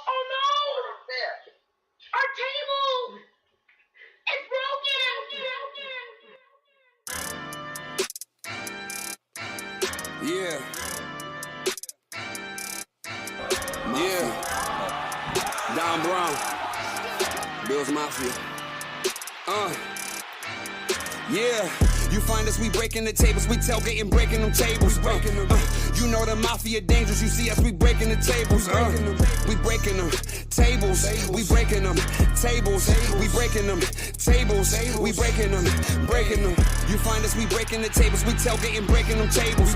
Oh no! Our table! It's broken! Yeah. Yeah. Don Brown. Bills Mafia. Yeah. You find us, we breaking the tables. We tailgating, breaking them tables. You know the mafia dangerous. You see us, we breaking the tables. We breaking them tables. We breaking them tables. We breaking them tables. We breaking them, breaking them. You find us, we breaking the tables. We tailgating, breaking them tables.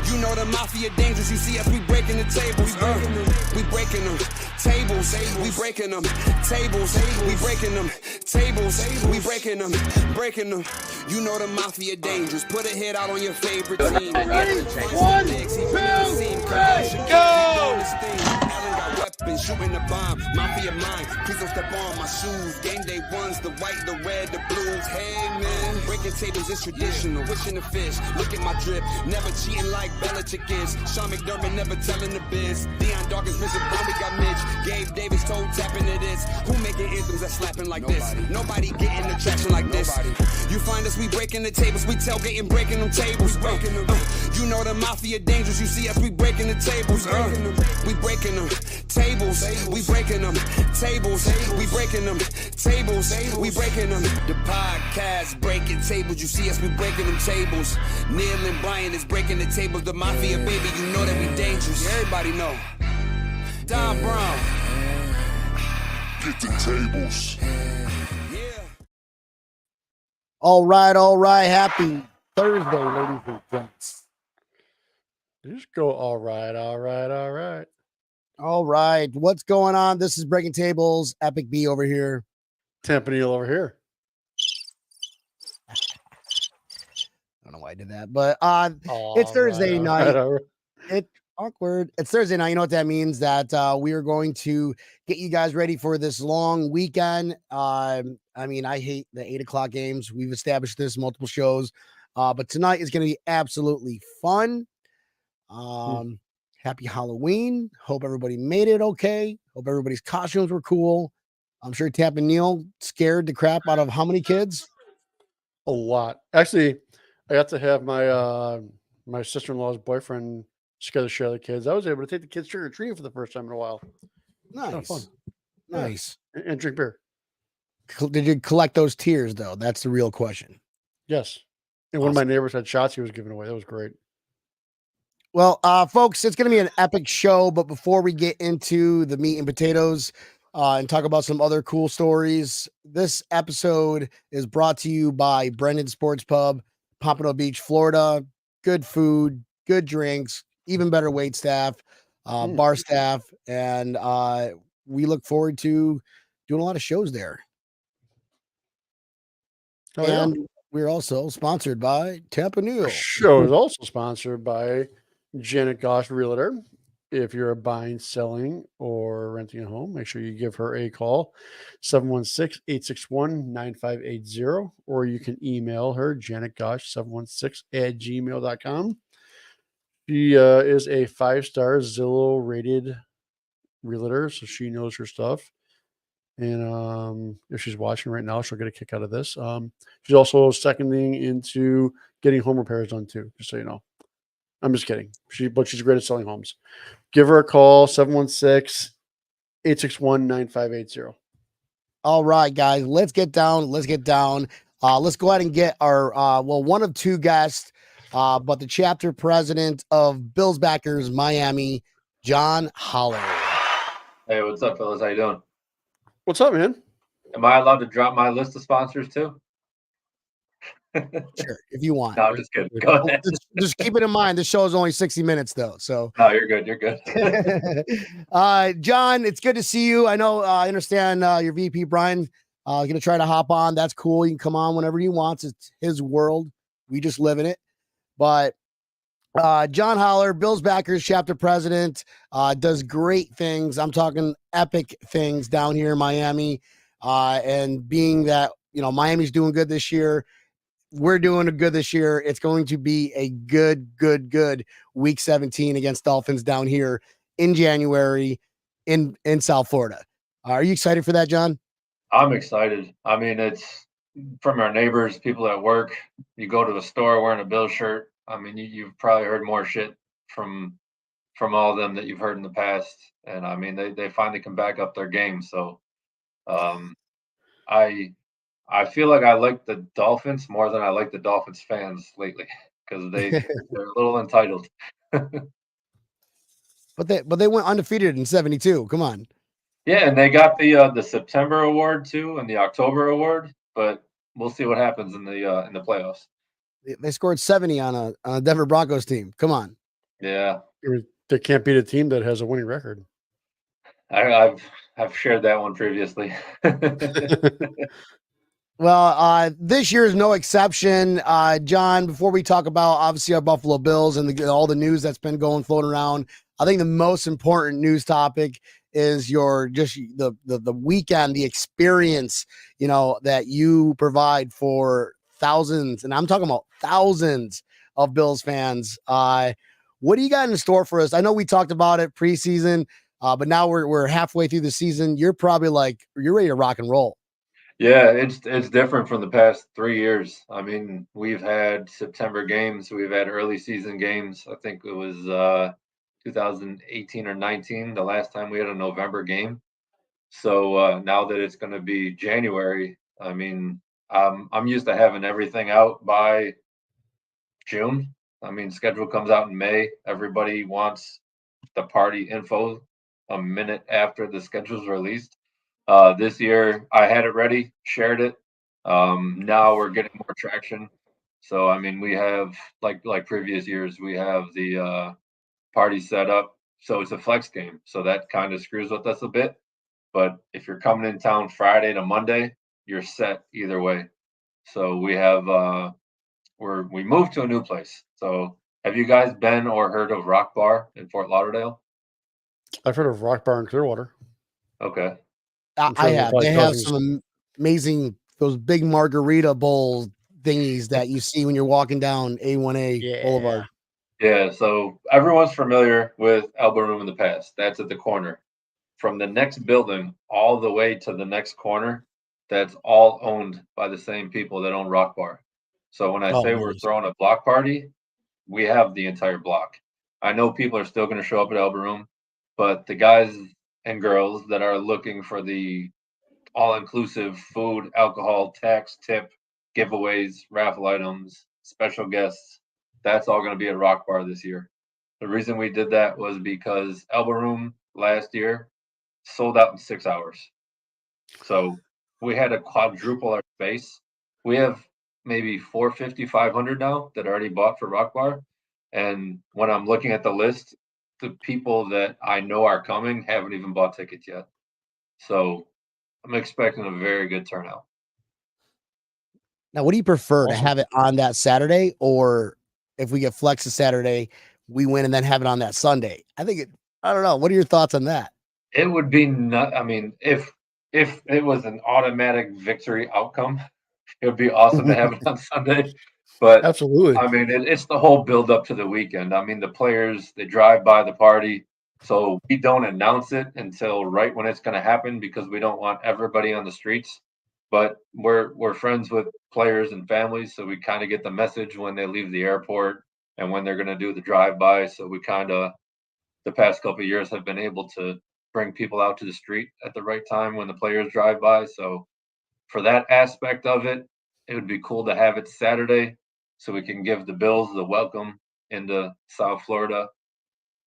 You know the mafia dangerous. You see us, we breaking the tables. We breaking them tables. We breaking them tables. We breaking them tables. We breaking them, breaking them. You know the mafia dangerous. Put a hit out on your favorite team. 3, 1, 2, 3, go! Weapons, shooting the bomb, mafia mine. Please don't step on my shoes. Game day ones, the white, the red, the blues. Hey man, breaking tables is traditional. Wishing the fish, look at my drip. Never cheating like Belichick is. Sean McDermott never telling the biz. Deion Dawkins, Vincent Brown, we got Mitch. Gabe Davis told tapping to this. Who making anthems that slapping like this? Nobody getting the traction like this. You find us, we breaking the tables. We tailgating, breaking them tables. You know the mafia dangerous. You see us, we breaking the tables. We breaking them tables. We breaking them tables. We breaking them tables. We breaking them. The podcast breaking tables. You see us, we breaking them tables. Neil and Brian is breaking the tables. The mafia, baby, you know that we dangerous. Everybody know. Don Brown. Get the tables. All right. Happy Thursday, ladies and gents. Just go, all right. All right. What's going on? This is Breaking Tables. Epic B over here. Tempanil over here. I don't know why I did that, but it's Thursday night. It's awkward. It's Thursday night. You know what that means? That we are going to get you guys ready for this long weekend. I mean, I hate the 8 o'clock games. We've established this multiple shows, but tonight is going to be absolutely fun. Happy Halloween. Hope everybody made it okay. Hope everybody's costumes were cool. I'm sure Tap and Neil scared the crap out of how many kids? A lot. Actually, I got to have my my sister-in-law's boyfriend scare the kids. I was able to take the kids trick-or-treating for the first time in a while. Nice. Kind of fun. Nice. Yeah. And drink beer. Did you collect those tears, though? That's the real question. Yes. And one of my neighbors had shots he was giving away. That was great. Well, folks, it's going to be an epic show. But before we get into the meat and potatoes and talk about some other cool stories, this episode is brought to you by Brendan Sports Pub, Pompano Beach, Florida. Good food, good drinks, even better wait staff, bar staff. And we look forward to doing a lot of shows there. Oh, and yeah. we're also sponsored by Tampa New. The show is also sponsored by Janet Goss Realtor. If you're buying, selling, or renting a home, make sure you give her a call, 716-861-9580, or you can email her, janetgosh716@gmail.com. She is a 5-star Zillow rated realtor, so she knows her stuff. And if she's watching right now, she'll get a kick out of this. She's also seconding into getting home repairs done too, just so you know. I'm just kidding. But she's great at selling homes. Give her a call, 716-861-9580. All right, guys, let's get down. Let's go ahead and get our, one of two guests, but the chapter president of Bills Backers Miami, Jon Holler. Hey, what's up, fellas? How you doing? What's up, man? Am I allowed to drop my list of sponsors too? Sure, if you want. No, I'm just kidding. Go ahead. Just keep it in mind. This show is only 60 minutes, though. So no, you're good. You're good. John, it's good to see you. I know. I understand your VP Brian going to try to hop on. That's cool. You can come on whenever he wants. It's his world. We just live in it. But Jon Holler, Bills Backers chapter president, does great things. I'm talking epic things down here in Miami. And being that, Miami's doing good this year, we're doing good this year. It's going to be a good week 17 against Dolphins down here in January. in South Florida. Are you excited for that, John? I'm excited. I mean, it's from our neighbors, people at work. You go to a store wearing a Bill shirt. I mean, you've probably heard more shit from all of them that you've heard in the past. And I mean, they finally can back up their game. So I I feel like I like the Dolphins more than I like the Dolphins fans lately because they're a little entitled. But they went undefeated in 72. Come on. Yeah, and they got the September award too and the October award, but we'll see what happens in the playoffs. They scored 70 on a Denver Broncos team. Come on. Yeah, I mean, they can't beat a team that has a winning record. I've shared that one previously. Well, this year is no exception. John, before we talk about obviously our Buffalo Bills and all the news that's been floating around, I think the most important news topic is the weekend, the experience, that you provide for thousands, and I'm talking about thousands of Bills fans. What do you got in store for us? I know we talked about it preseason, but now we're halfway through the season. You're probably you're ready to rock and roll. Yeah, it's different from the past 3 years. I mean, we've had September games, we've had early season games. I think it was 2018 or 19, the last time we had a November game. So now that it's going to be January, I mean, I'm used to having everything out by June. I mean, schedule comes out in May. Everybody wants the party info a minute after the schedule's released. This year, I had it ready, shared it. Now we're getting more traction. So I mean, we have like previous years, we have the party set up. So it's a flex game. So that kind of screws with us a bit. But if you're coming in town Friday to Monday, you're set either way. So we have we moved to a new place. So have you guys been or heard of Rock Bar in Fort Lauderdale? I've heard of Rock Bar in Clearwater. Okay. I have. Like They have dozens. some amazing, those big margarita bowl thingies that you see when you're walking down A1A Boulevard. Yeah, so everyone's familiar with Elbow Room in the past. That's at the corner. From the next building all the way to the next corner, that's all owned by the same people that own Rock Bar. So when I Oh, say we're nice. throwing a block party, we have the entire block. I know people are still going to show up at Elbow Room, but the guys and girls that are looking for the all-inclusive food, alcohol, tax, tip, giveaways, raffle items, special guests, that's all going to be at Rock Bar this year. The reason we did that was because Elbow Room last year sold out in 6 hours. So we had to quadruple our space. We have maybe 450, 500 now that already bought for Rock Bar. And when I'm looking at the list, the people that I know are coming haven't even bought tickets yet. So I'm expecting a very good turnout. Now, what do you prefer to Awesome. have it on that Saturday, or if we get flex a Saturday, we win and then have it on that Sunday? I don't know. What are your thoughts on that? It would be I mean, if it was an automatic victory outcome, it would be awesome to have it on Sunday. But Absolutely. I mean, it's the whole build up to the weekend. I mean, the players, they drive by the party. So we don't announce it until right when it's going to happen because we don't want everybody on the streets. But we're friends with players and families, so we kind of get the message when they leave the airport and when they're going to do the drive by. So we kind of the past couple of years have been able to bring people out to the street at the right time when the players drive by. So for that aspect of it, it would be cool to have it Saturday so we can give the Bills the welcome into South Florida.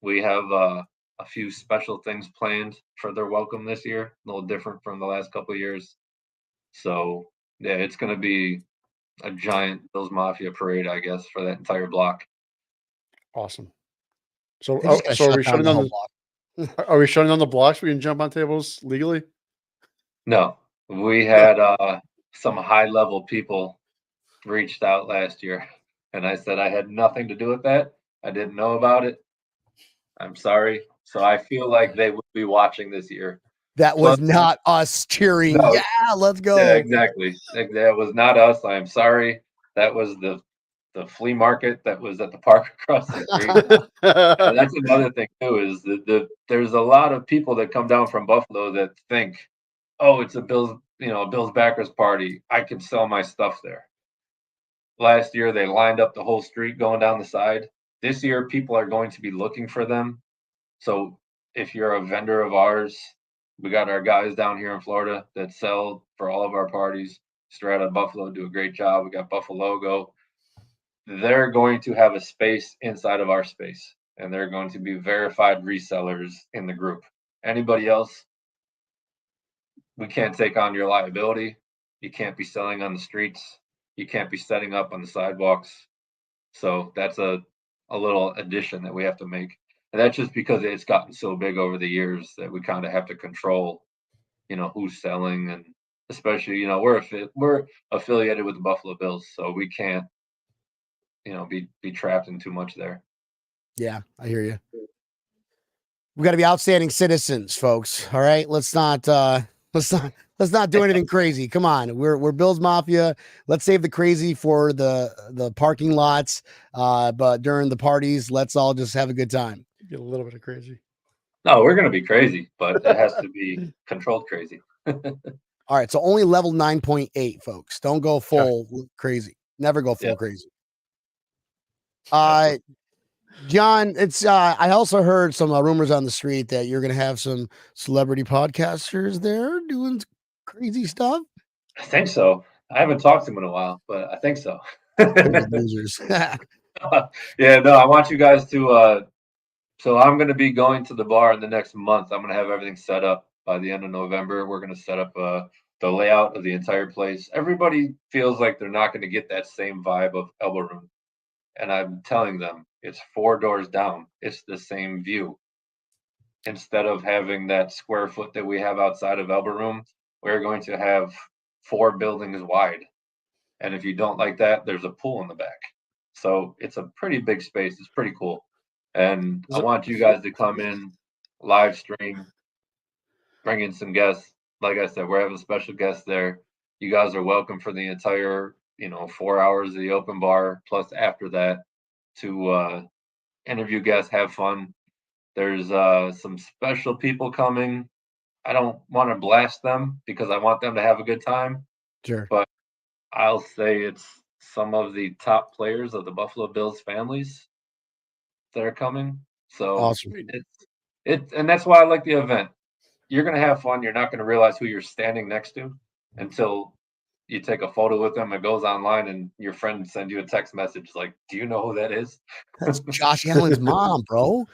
We have a few special things planned for their welcome this year, a little different from the last couple of years. So yeah, it's going to be a giant Bills Mafia parade, I guess, for that entire block. Awesome. So, They just gotta so are shut we down shutting the down whole the block. are we shutting down the blocks? We can jump on tables legally. No, we had some high level people reached out last year, and I said I had nothing to do with that. I didn't know about it. I'm sorry. So I feel like they would be watching this year. That was not us cheering. No. Yeah, let's Yeah, go. exactly. That was not us. I am sorry. That was the the flea market that was at the park across the street. And that's another thing too, is there's a lot of people that come down from Buffalo that think, oh, it's a Bills backers party. I can sell my stuff there. Last year they lined up the whole street going down the side. This year people are going to be looking for them. So if you're a vendor of ours, we got our guys down here in Florida that sell for all of our parties. Strata Buffalo do a great job. We got Buffalo Logo. They're going to have a space inside of our space, and they're going to be verified resellers in the group. Anybody else, we can't take on your liability. You can't be selling on the streets. You can't be setting up on the sidewalks. So that's a little addition that we have to make. And that's just because it's gotten so big over the years that we kind of have to control, who's selling, and especially, we're affiliated with the Buffalo Bills, so we can't, be trapped in too much there. Yeah, I hear you. We got to be outstanding citizens, folks. All right, let's not do anything crazy. Come on, we're Bills Mafia. Let's save the crazy for the parking lots. But during the parties, let's all just have a good time. Get a little bit of crazy. No, we're gonna be crazy, but it has to be controlled crazy. All right, so only level 9.8, folks. Don't go full crazy. Never go full crazy. John, it's I also heard some rumors on the street that you're gonna have some celebrity podcasters there doing crazy stuff. I think so. I haven't talked to him in a while, but I think so. Losers. Yeah, no, I want you guys to so I'm gonna be going to the bar in the next month. I'm gonna have everything set up by the end of November. We're gonna set up the layout of the entire place. Everybody feels like they're not gonna get that same vibe of Elbow Room. And I'm telling them, it's 4 doors down. It's the same view. Instead of having that square foot that we have outside of Elbow Room, we're going to have 4 buildings wide. And if you don't like that, there's a pool in the back. So it's a pretty big space. It's pretty cool. And I want you guys to come in, live stream, bring in some guests. Like I said, we're having special guests there. You guys are welcome for the entire 4 hours of the open bar, plus after that to interview guests, have fun. There's some special people coming. I don't want to blast them because I want them to have a good time. Sure. But I'll say it's some of the top players of the Buffalo Bills families that are coming. So awesome. And that's why I like the event. You're going to have fun. You're not going to realize who you're standing next to until you take a photo with them. It goes online, and your friend sends you a text message like, "Do you know who that is?" That's Josh Allen's mom, bro.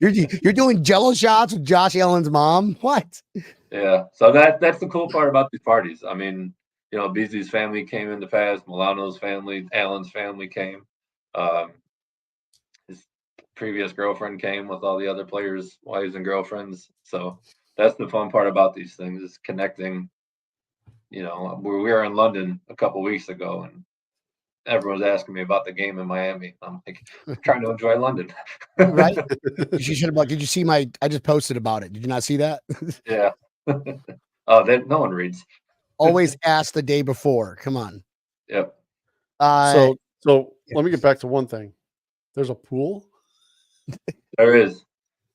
You're doing Jello shots with Josh Allen's mom. What? Yeah. So that's the cool part about these parties. I mean, Beasley's family came in the past. Milano's family, Allen's family came. His previous girlfriend came with all the other players' wives and girlfriends. So that's the fun part about these things, is connecting. We were in London a couple weeks ago, and everyone's asking me about the game in Miami. I'm like, I'm trying to enjoy London. Right? You should have. Did you see I just posted about it. Did you not see that? Yeah. Oh, no one reads. Always ask the day before. Come on. Yep. So let me get back to one thing. There's a pool. There is.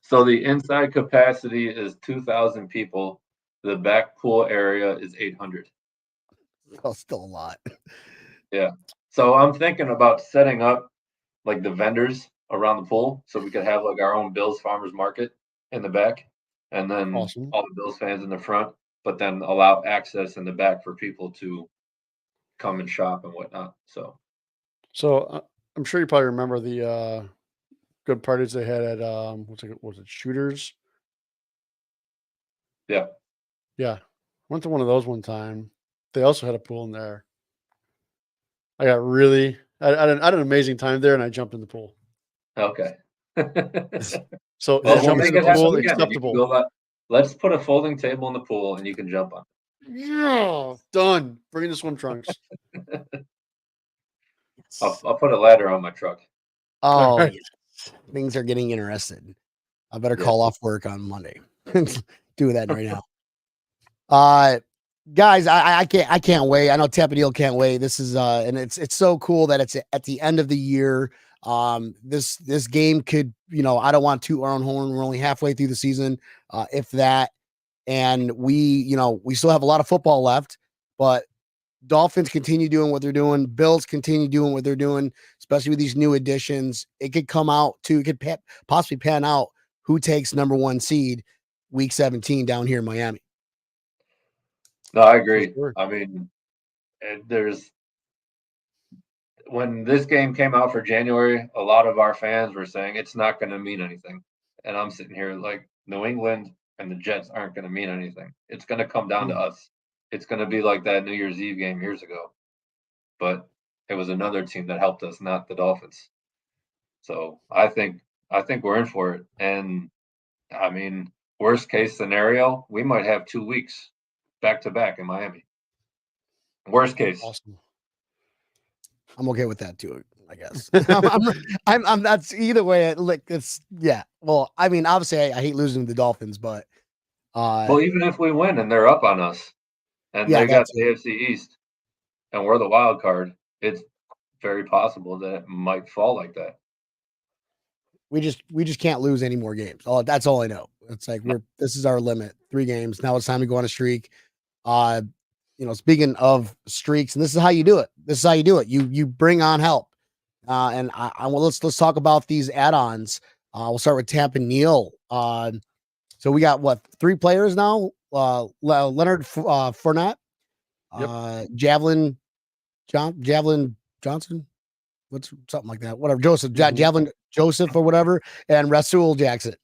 So the inside capacity is 2,000 people. The back pool area is 800. Oh, still a lot. Yeah. So I'm thinking about setting up like the vendors around the pool, so we could have like our own Bills Farmers Market in the back, and then all the Bills fans in the front, but then allow access in the back for people to come and shop and whatnot. So I'm sure you probably remember the good parties they had at was it Shooters? Yeah. Yeah. Went to one of those one time. They also had a pool in there. I had an amazing time there, and I jumped in the pool. Okay. So we'll make it pool happen acceptable. Let's put a folding table in the pool, and you can jump on it. Yeah, done. Bring the swim trunks. I'll put a ladder on my truck. Oh, yes. Things are getting interested. I better call off work on Monday. Do that right now. guys, I can't wait. I know Tappadil can't wait. This is and it's so cool that it's at the end of the year. This game could, I don't want to toot our own horn. We're only halfway through the season, if that, and we still have a lot of football left, but Dolphins continue doing what they're doing. Bills continue doing what they're doing, especially with these new additions. It could come out to, it could possibly pan out who takes number 1 seed week 17 down here in Miami. No, I agree. Sure. I mean, when this game came out for January, a lot of our fans were saying it's not going to mean anything. And I'm sitting here like New England and the Jets aren't going to mean anything. It's going to come down to us. It's going to be like that New Year's Eve game years ago. But it was another team that helped us, not the Dolphins. So I think we're in for it. And I mean, worst case scenario, we might have 2 weeks back to back in Miami. Worst case. Awesome. I'm okay with that too, I guess. I'm that's either way. It's yeah. Well, I mean, obviously, I hate losing to the Dolphins, but well, even if we win and they're up on us, and they got the AFC East, and we're the wild card, it's very possible that it might fall like that. We just can't lose any more games. That's all I know. It's like this is our limit. 3 games. Now it's time to go on a streak. Speaking of streaks, and this is how you do it. You bring on help. And let's talk about these add-ons. We'll start with Tampa Neal. So we got 3 players now. Leonard Fournette, Javelin Johnson, what's something like that. Whatever, Joseph Javelin Joseph or whatever, and Rasul Jackson.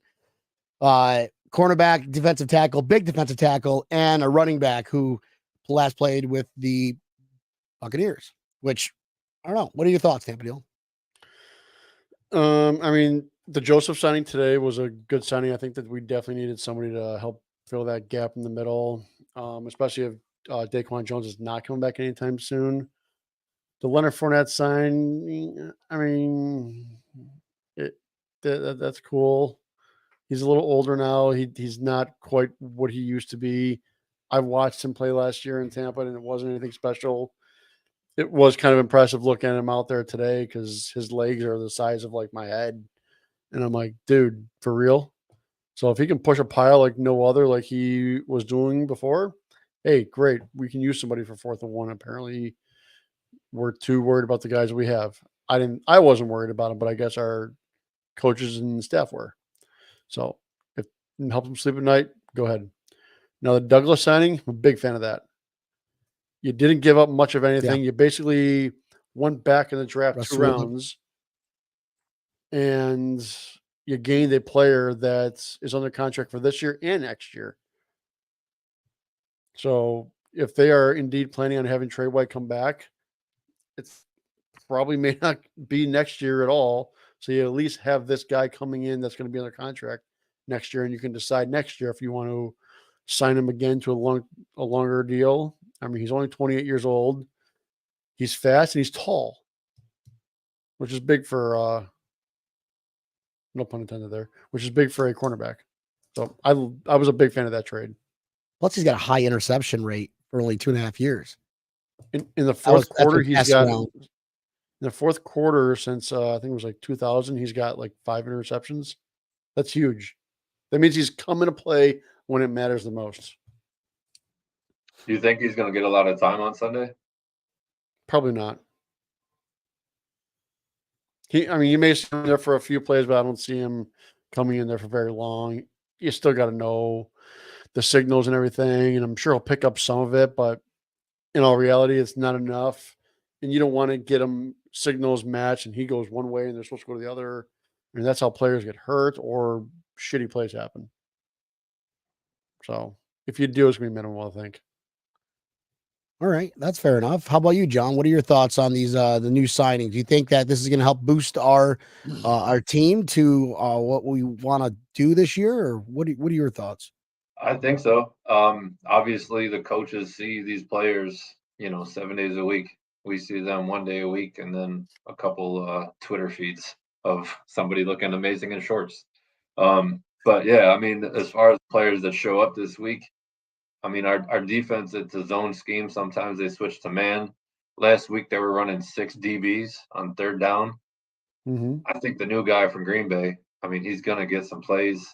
Cornerback, defensive tackle, big defensive tackle, and a running back who last played with the Buccaneers, which I don't know. What are your thoughts, Tampa Deal? I mean, the Joseph signing today was a good signing. I think that we definitely needed somebody to help fill that gap in the middle, especially if Daquan Jones is not coming back anytime soon. The Leonard Fournette sign, I mean, that's cool. He's a little older now. He's not quite what he used to be. I watched him play last year in Tampa, and it wasn't anything special. It was kind of impressive looking at him out there today because his legs are the size of like my head. And I'm like, dude, for real? So if he can push a pile like no other, like he was doing before, hey, great. We can use somebody for 4th and 1. Apparently, we're too worried about the guys we have. I wasn't worried about them, but I guess our coaches and staff were. So if it helps them sleep at night, go ahead. Now the Douglas signing, I'm a big fan of that. You didn't give up much of anything. Yeah. You basically went back in the draft 2 rounds, and you gained a player that is under contract for this year and next year. So if they are indeed planning on having Trey White come back, it's probably may not be next year at all. So you at least have this guy coming in that's going to be under contract next year, and you can decide next year if you want to sign him again to a longer deal. I mean, he's only 28 years old. He's fast and he's tall, which is big for no pun intended there, which is big for a cornerback. So I was a big fan of that trade. Plus, he's got a high interception rate for only 2.5 years. In the fourth quarter, he's got in the fourth quarter since I think it was like 2000, he's got like 5 interceptions. That's huge. That means he's coming to play when it matters the most. Do you think he's going to get a lot of time on Sunday? Probably not. You may see him there for a few plays, but I don't see him coming in there for very long. You still got to know the signals and everything, and I'm sure he'll pick up some of it, but in all reality, it's not enough. And you don't want to get him signals matched and he goes one way and they're supposed to go to the other. I mean, that's how players get hurt or shitty plays happen. So if you do, it's going to be minimal, I think. All right, that's fair enough. How about you, John? What are your thoughts on these the new signings? Do you think that this is going to help boost our team to what we want to do this year, or what are your thoughts? I think so. Obviously, the coaches see these players, 7 days a week. We see them 1 day a week, and then a couple Twitter feeds of somebody looking amazing in shorts. But yeah, I mean, as far as players that show up this week, I mean, our defense, it's a zone scheme. Sometimes they switch to man. Last week they were running 6 DBs on third down. Mm-hmm. I think the new guy from Green Bay, I mean, he's going to get some plays,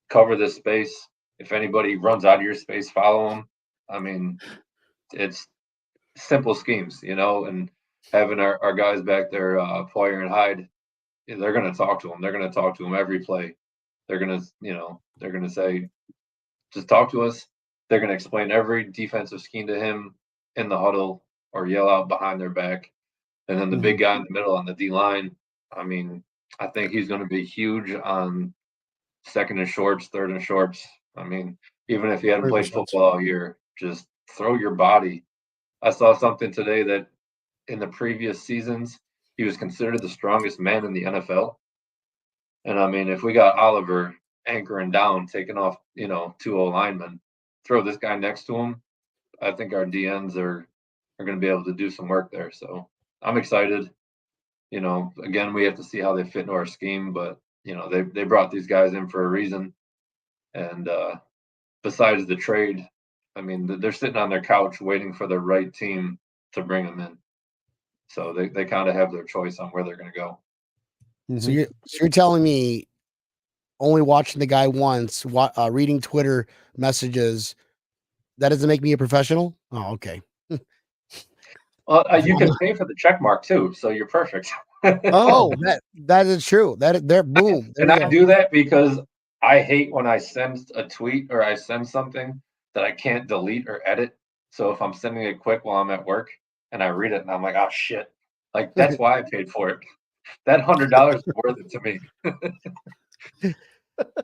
cover this space. If anybody runs out of your space, follow him. I mean, it's simple schemes, and having our guys back there, Poyer and Hyde, they're going to talk to him. They're going to talk to him every play. They're going to say, just talk to us. They're going to explain every defensive scheme to him in the huddle or yell out behind their back. And then the big guy in the middle on the D line, I mean, I think he's going to be huge on second and shorts, third and shorts. I mean, even if he hadn't played 100%. football all year, just throw your body. I saw something today that in the previous seasons, he was considered the strongest man in the NFL. And I mean, if we got Oliver anchoring down, taking off, 2 linemen, throw this guy next to him, I think our DNs are going to be able to do some work there. So I'm excited. Again, we have to see how they fit into our scheme, but they brought these guys in for a reason. And besides the trade, I mean, they're sitting on their couch waiting for the right team to bring them in. So they kind of have their choice on where they're going to go. Mm-hmm. So you're telling me only watching the guy once, reading Twitter messages, that doesn't make me a professional? Oh, okay. Well, you can pay for the check mark too, so you're perfect. Oh, that is true. They're boom. And I do that because I hate when I send a tweet or I send something that I can't delete or edit. So if I'm sending it quick while I'm at work and I read it and I'm like, oh shit, like that's why I paid for it. That $100 is worth it to me.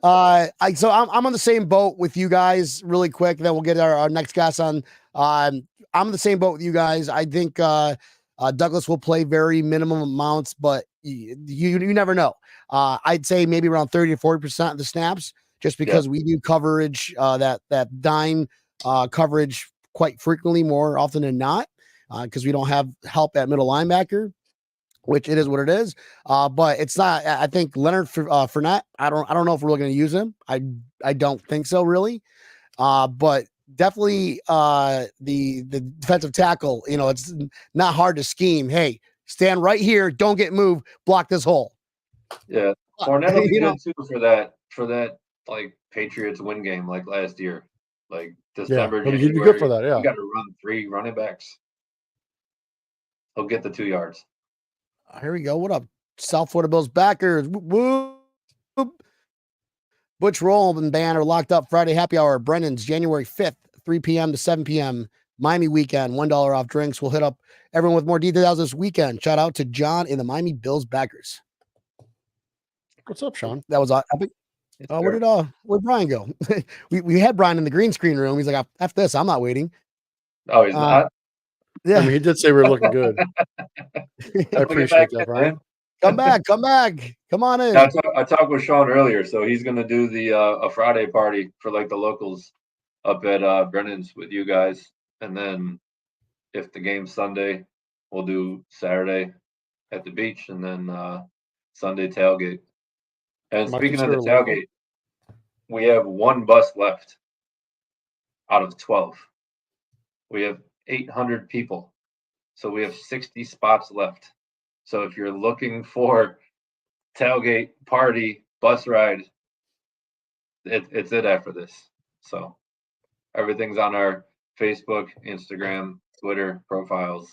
So I'm on the same boat with you guys really quick. Then we'll get our next guest on. I'm in the same boat with you guys. I think Douglas will play very minimum amounts, but you never know. I'd say maybe around 30 to 40% of the snaps, just because we do coverage, that dime coverage quite frequently, more often than not, because we don't have help at middle linebacker, which it is what it is. But it's not. I think Leonard Fournette. I don't know if we're really going to use him. I don't think so, really. But definitely the defensive tackle. It's not hard to scheme. Hey, stand right here. Don't get moved. Block this hole. Yeah, Fournette will be good too for that like Patriots win game like last year, like December. Yeah, he'd be good for that. Yeah, you got to run 3 running backs. He'll get the 2 yards. Here we go. What up, South Florida Bills backers? Whoop, whoop. Butch Roll and band are locked up. Friday happy hour. Brennan's January 5th, 3 p.m. to 7 p.m. Miami weekend. $1 off drinks. We'll hit up everyone with more details this weekend. Shout out to John in the Miami Bills backers. What's up, Sean? That was epic. Where'd Brian go? we had Brian in the green screen room. He's like, after this, I'm not waiting. Oh, he's not? Yeah. I mean, he did say we're looking good. I appreciate that, Brian. Come back. Come on in. I talked with Sean earlier, so he's going to do the a Friday party for like the locals up at Brennan's with you guys, and then if the game's Sunday, we'll do Saturday at the beach, and then Sunday tailgate. And speaking of the tailgate, we have 1 bus left out of 12. We have 800 people, so we have 60 spots left. So if you're looking for tailgate, party, bus ride, it's it after this. So everything's on our Facebook, Instagram, Twitter profiles.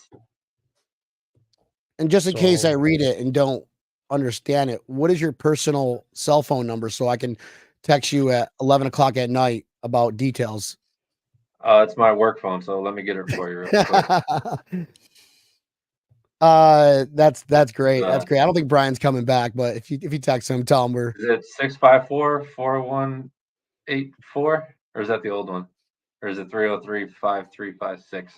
And just in case I read it and don't understand it, what is your personal cell phone number so I can text you at 11 o'clock at night about details? It's my work phone, so let me get it for you real quick. That's great. That's great. I don't think Brian's coming back, but if you text him, tell him we're. Is it 654-4184, or is that the old one, or is it 303-5356?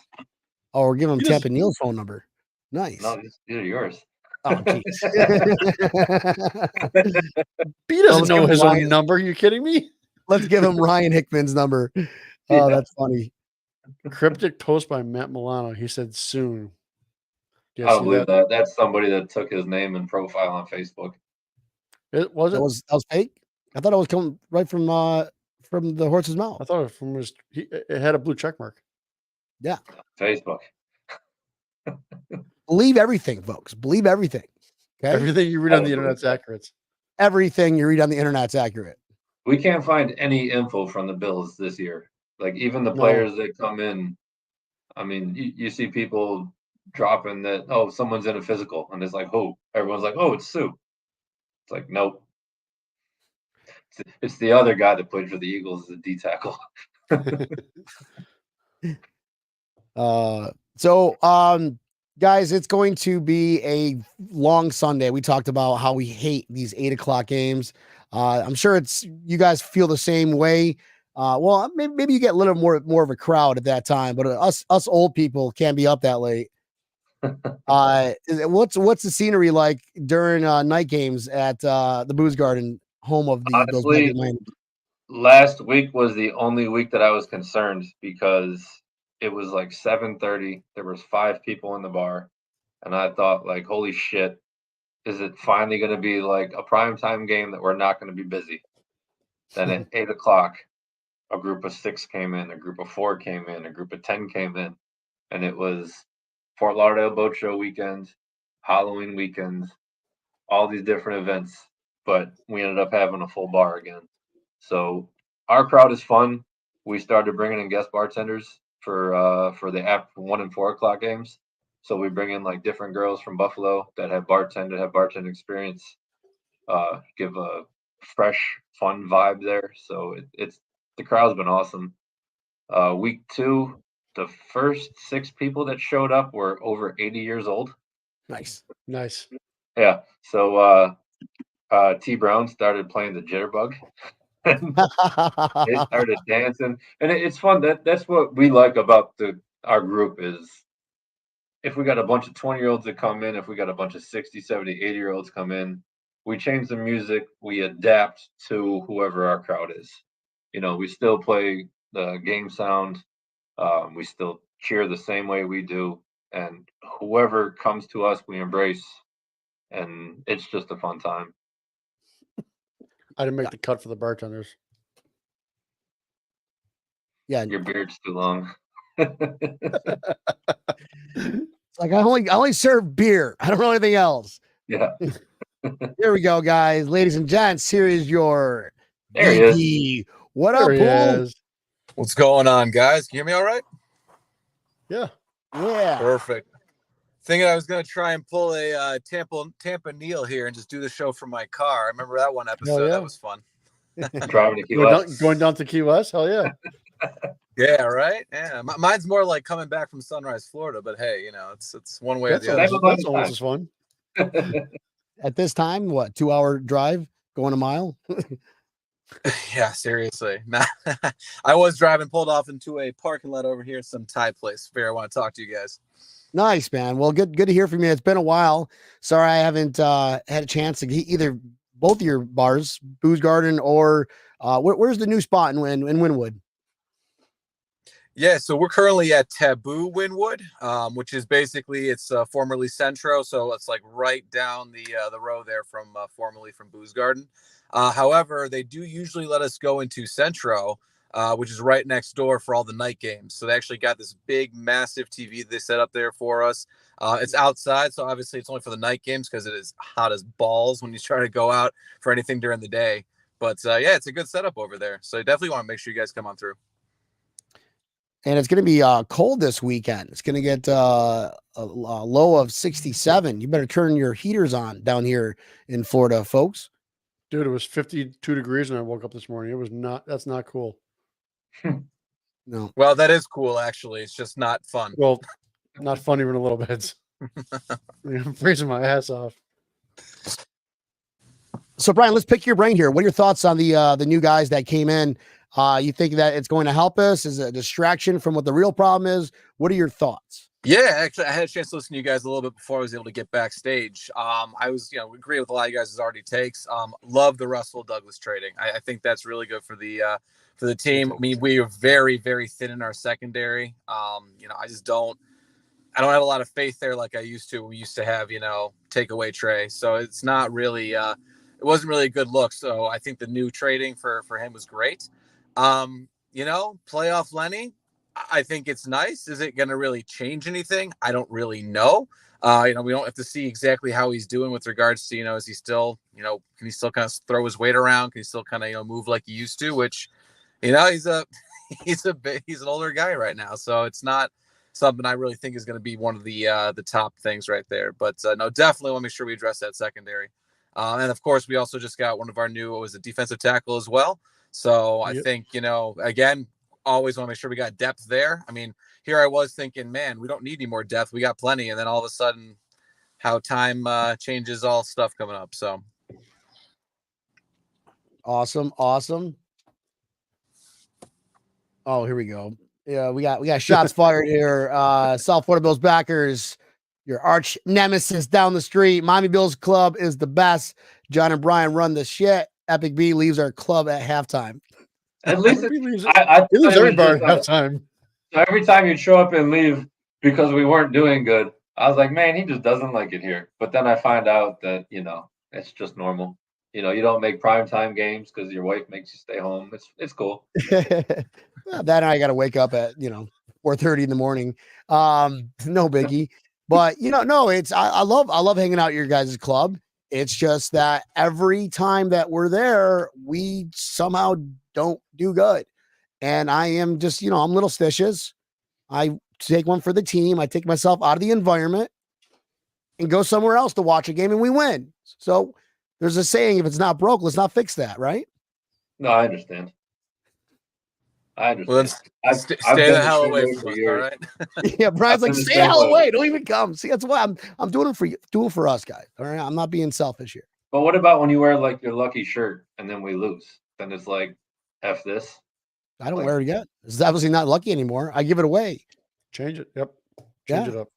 Oh, we're giving him Tampa Neal's phone number. Nice. No, these are yours. Oh, jeez. He doesn't know his own number. Are you kidding me? Let's give him Ryan Hickman's number. Oh, that's funny. Cryptic post by Matt Milano. He said soon. I don't believe that. That's somebody that took his name and profile on Facebook. It was it? That was fake. I thought it was coming right from from the horse's I mouth. thought it had a blue check mark. Yeah. Facebook. Believe everything, folks. Believe everything. Okay. Everything you read on the internet's accurate. Everything you read on the internet's accurate. We can't find any info from the Bills this year. Like even the No. players that come in, I mean, you see people dropping that, oh, someone's in a physical, and it's like, who? Everyone's like, oh, it's Sue. It's like, nope. It's the other guy that played for the Eagles as a D tackle. Guys, it's going to be a long Sunday. We talked about how we hate these 8:00 games. I'm sure you guys feel the same way. Well, maybe you get a little more of a crowd at that time, but us old people can't be up that late. What's the scenery like during night games at the Booze Garden, home of those Honestly, last week was the only week that I was concerned because it was like 7:30. There was 5 people in the bar, and I thought, like, holy shit, is it finally going to be like a primetime game that we're not going to be busy? Then at 8:00, a group of 6 came in, a group of 4 came in, a group of 10 came in, and it was Fort Lauderdale Boat Show weekend, Halloween weekend, all these different events. But we ended up having a full bar again. So our crowd is fun. We started bringing in guest bartenders for the after 1 and 4 o'clock games. So we bring in like different girls from Buffalo that have bartending experience, give a fresh, fun vibe there. So it's the crowd's been awesome. Week 2, the first 6 people that showed up were over 80 years old. Nice. Yeah. So T Brown started playing the jitterbug. They started dancing, and it's fun. That's what we like about our group is if we got a bunch of 20-year-olds that come in, if we got a bunch of 60, 70, 80-year-olds come in, we change the music, we adapt to whoever our crowd is. We still play the game sound, we still cheer the same way we do, and whoever comes to us, we embrace, and it's just a fun time. I didn't make the cut for the bartenders. Yeah, your beard's too long. It's like I only serve beer. I don't know anything else. Yeah. Here we go, guys, ladies and gents. Here is your There VP. he is. What There up, he Pool? is. What's going on, guys? Can you hear me all right? Yeah. Yeah. Perfect. Thinking I was going to try and pull a Tampa Neil here and just do the show from my car. I remember that one episode. yeah. That was fun. Driving to Key West. Going down to Key West? Hell yeah. Yeah, right? Yeah. Mine's more like coming back from Sunrise, Florida, but hey, it's one way or the other. That's almost as fun. At this time, what, 2-hour drive going a mile? Yeah, seriously. I was driving, pulled off into a parking lot over here, some Thai place. Fair, I want to talk to you guys. Nice, man. Well, good to hear from you. It's been a while. Sorry I haven't had a chance to get either both of your bars, Booze Garden or where's the new spot in Wynwood? Yeah, so we're currently at Taboo Wynwood, which is basically it's formerly Centro, so it's like right down the road there from formerly from Booze Garden. However, they do usually let us go into Centro, which is right next door for all the night games. So they actually got this big, massive TV they set up there for us. It's outside, so obviously it's only for the night games because it is hot as balls when you try to go out for anything during the day. But yeah, it's a good setup over there. So definitely want to make sure you guys come on through. And it's going to be cold this weekend. It's going to get a low of 67. You better turn your heaters on down here in Florida, folks. Dude, it was 52 degrees when I woke up this morning. That's not cool. No. Well, that is cool, actually. It's just not fun. Well, not fun even a little bit. I'm freezing my ass off. So, Brian, let's pick your brain here. What are your thoughts on the new guys that came in? You think that it's going to help us? Is it a distraction from what the real problem is? What are your thoughts? Yeah, actually, I had a chance to listen to you guys a little bit before I was able to get backstage. I was, agree with a lot of you guys' already takes. Love the Russell Douglas trading. I think that's really good for the team. I mean, we are very, very thin in our secondary. I don't have a lot of faith there like I used to. We used to have, take away Trey. So it's not really, it wasn't really a good look. So I think the new trading for him was great. Playoff Lenny, I think it's nice. Is it going to really change anything? I don't really know. We don't have to see exactly how he's doing with regards to, is he still, can he still kind of throw his weight around? Can he still kind of, move like he used to, which, he's he's an older guy right now. So it's not something I really think is going to be one of the top things right there. But no, definitely want to make sure we address that secondary. And of course, we also just got one of our new, defensive tackle as well. So I think, again, always want to make sure we got depth there. I mean, here I was thinking, man, we don't need any more depth. We got plenty. And then all of a sudden, how time changes all stuff coming up. So awesome. Oh, here we go. Yeah, we got shots fired here. South Florida Bills backers, your arch nemesis down the street. Miami Bills Club is the best. John and Brian run the shit. Epic B leaves our club at halftime. At least He leaves every everybody at halftime. So every time you'd show up and leave because we weren't doing good, I was like, man, he just doesn't like it here. But then I find out that, it's just normal. You don't make primetime games because your wife makes you stay home. It's cool. Well, that I got to wake up at 4:30 in the morning. No biggie. But no, it's I love hanging out at your guys' club. It's just that every time that we're there, we somehow don't do good. And I am just, I'm little stitches. I take one for the team. I take myself out of the environment and go somewhere else to watch a game, and we win. So there's a saying, if it's not broke, let's not fix that, right? No, I understand. Well, then stay the hell away from us, all right? Yeah, Brian's like, stay the hell away. Don't even come. See, that's why I'm doing it for you. Do it for us, guys. All right. I'm not being selfish here. But what about when you wear like your lucky shirt and then we lose? Then it's like, F this. I don't wear it yet. It's obviously not lucky anymore. I give it away. Change it. Yep. Change it up.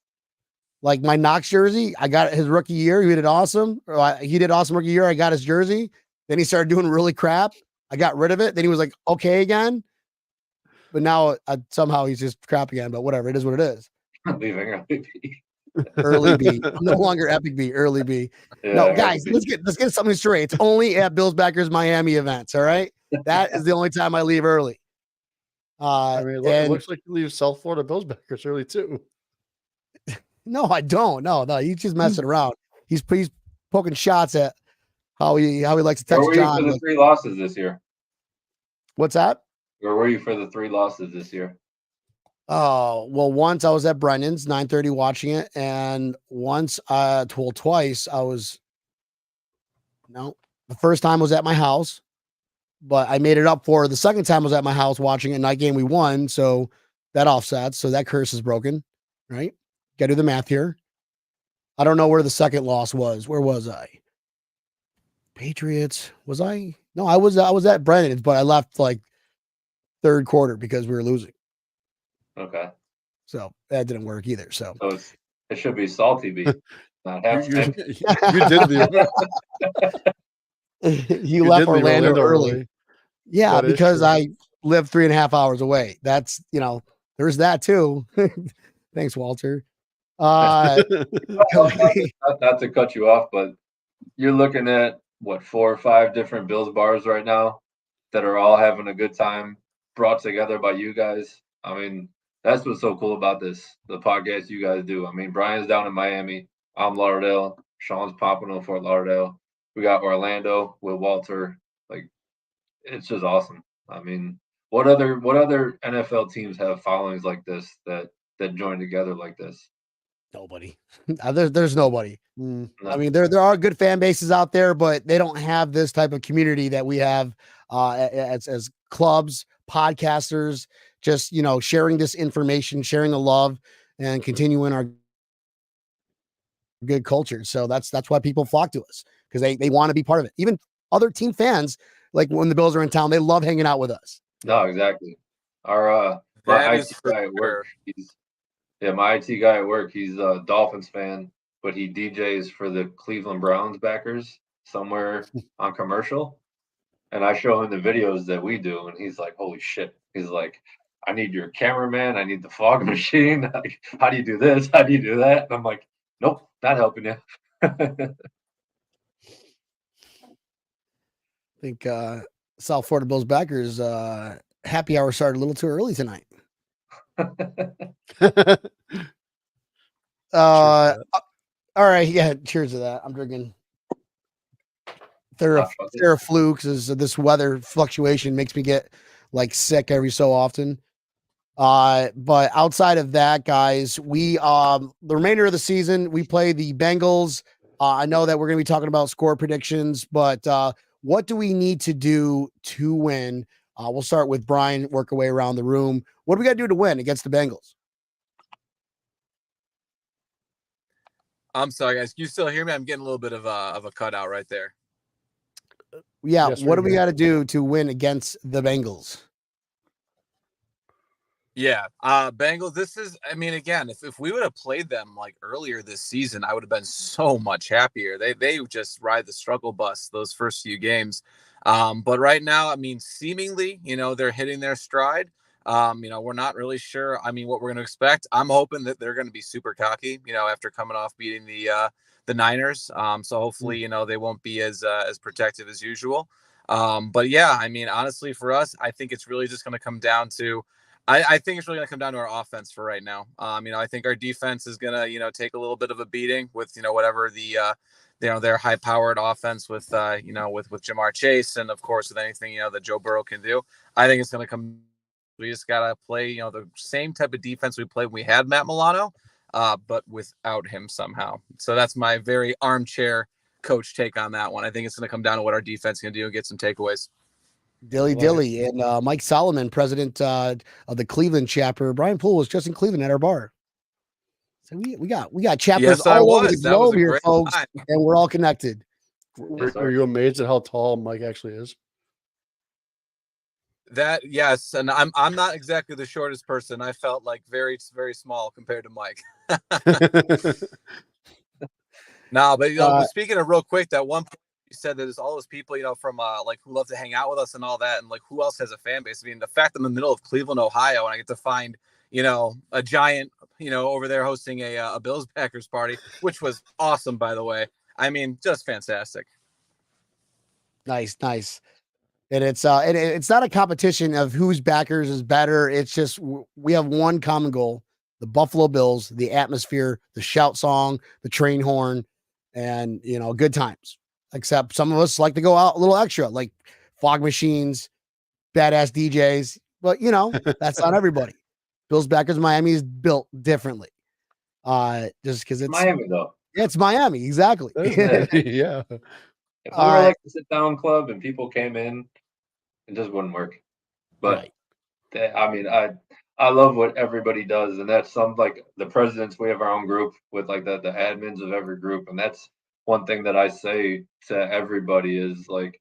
Like my Knox jersey, I got his rookie year. He did awesome. He did awesome rookie year. I got his jersey. Then he started doing really crap. I got rid of it. Then he was like, okay again. But now somehow he's just crap again. But whatever. It is what it is. Leaving early B. No longer Epic B. Early B. Yeah, no, guys, let's get something straight. It's only at Bills Backers Miami events. All right. That is the only time I leave early. It looks like you leave South Florida Bills Backers early too. No, I don't. No, he's just messing around. He's poking shots at how he likes to text John. Where were you for the 3 losses this year? What's that? Where were you for the 3 losses this year? Oh, well, once I was at Brendan's 9:30 watching it, and twice I was. No, the first time was at my house, but I made it up for the second time I was at my house watching a night game. We won, so that offsets. So that curse is broken, right? Got to do the math here. I don't know where the second loss was. Where was I? Patriots. Was I? No, I was at Brendan's, but I left like third quarter because we were losing. Okay. So that didn't work either. So it should be salty beef, not half. You did you left Orlando early. Yeah, because I live 3.5 hours away. That's there's that too. Thanks, Walter. Not to cut you off, but you're looking at what 4 or 5 different Bills bars right now that are all having a good time, brought together by you guys. I mean, that's what's so cool about the podcast you guys do. I mean, Brian's down in Miami. I'm Lauderdale. Sean's popping on Fort Lauderdale. We got Orlando with Walter. Like, it's just awesome. I mean, what other NFL teams have followings like this that join together like this? Nobody. There's nobody. No. I mean, there are good fan bases out there, but they don't have this type of community that we have as clubs, podcasters, just sharing this information, sharing the love, and continuing our good culture. So that's why people flock to us, because they want to be part of it. Even other team fans, like when the Bills are in town, they love hanging out with us. No, exactly. Our my IT guy at work, my IT guy at work, he's a Dolphins fan, but he DJs for the Cleveland Browns backers somewhere on commercial. And I show him the videos that we do, and he's like, holy shit. He's like, I need your cameraman. I need the fog machine. Like, how do you do this? How do you do that? And I'm like, nope, not helping you. I think South Florida Bills backers happy hour started a little too early tonight. All right, yeah, cheers to that. I'm drinking Theraflu because this weather fluctuation makes me get like sick every so often. But outside of that, guys, we the remainder of the season we play the Bengals. I know that we're going to be talking about score predictions, but what do we need to do to win? We'll start with Brian, work our way around the room. What do we got to do to win against the Bengals? I'm sorry, guys. Can you still hear me? I'm getting a little bit of a cutout right there. Yeah, Yes, what do we're we here. got to do to win against the Bengals? Yeah, Bengals. This is, I mean, again, if we would have played them like earlier this season, I would have been so much happier. They just ride the struggle bus those first few games, but right now, I mean, seemingly, they're hitting their stride. We're not really sure. I mean, what we're going to expect. I'm hoping that they're going to be super cocky. After coming off beating the Niners. So hopefully, they won't be as protective as usual. But yeah, I mean, honestly, for us, I think it's really just going to come down to. I think it's really going to come down to our offense for right now. I think our defense is going to, take a little bit of a beating with, whatever the, their high-powered offense with, with Jamar Chase and, of course, with anything, that Joe Burrow can do. I think it's going to come. We just got to play, the same type of defense we played when we had Matt Milano, but without him somehow. So that's my very armchair coach take on that one. I think it's going to come down to what our defense can do and get some takeaways. Dilly and Mike Solomon, president of the Cleveland chapter. Brian Poole was just in Cleveland at our bar. So we got chapters all over the globe here, folks, and we're all connected. Are you amazed at how tall Mike actually is? That yes, and I'm not exactly the shortest person. I felt like very, very small compared to Mike. No, but speaking of real quick, that one point you said that there's all those people, from like who love to hang out with us and all that, and like who else has a fan base? I mean, the fact I'm in the middle of Cleveland, Ohio, and I get to find a giant over there hosting a Bills Packers party, which was awesome, by the way. I mean, just fantastic. Nice. And it's not a competition of whose backers is better. It's just we have one common goal: the Buffalo Bills, the atmosphere, the shout song, the train horn, and good times. Except some of us like to go out a little extra, like fog machines, badass DJs. But that's not everybody. Bills backers Miami is built differently. Just because it's Miami though. Yeah, it's Miami, exactly. Yeah. If we were like a sit down club and people came in, it just wouldn't work. But I love what everybody does, and that's some like the presidents. We have our own group with like the admins of every group, and that's one thing that I say to everybody is like,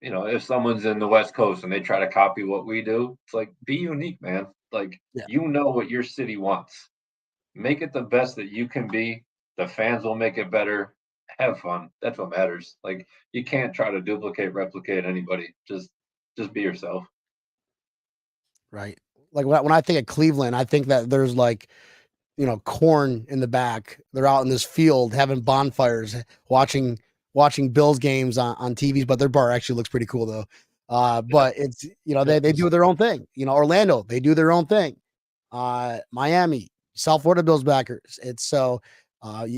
if someone's in the West Coast and they try to copy what we do, it's like be unique, man. Like what your city wants. Make it the best that you can be. The fans will make it better. Have fun. That's what matters. Like you can't try to replicate anybody. Just be yourself. Right. Like when I think of Cleveland, I think that there's like, corn in the back. They're out in this field having bonfires, watching Bills games on TVs, but their bar actually looks pretty cool though. But it's, they do their own thing. Orlando, they do their own thing. Miami, South Florida Bills backers. It's so, I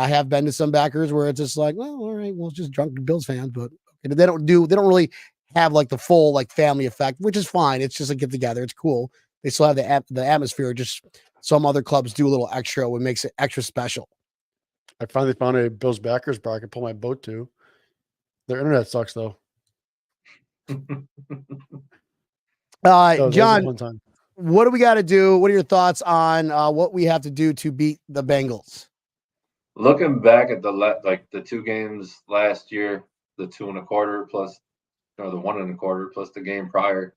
have been to some backers where it's just like, well, all right, well, it's just drunk Bills fans, but they don't really have like the full like family effect, which is fine. It's just a get together. It's cool. They still have the atmosphere. Just some other clubs do a little extra, what makes it extra special. I finally found a Bills backers bar I can pull my boat to. Their internet sucks though. John, what do we got to do? What are your thoughts on what we have to do to beat the Bengals? Looking back at the two games last year, the 2.25 plus, or the 1.25 plus the game prior,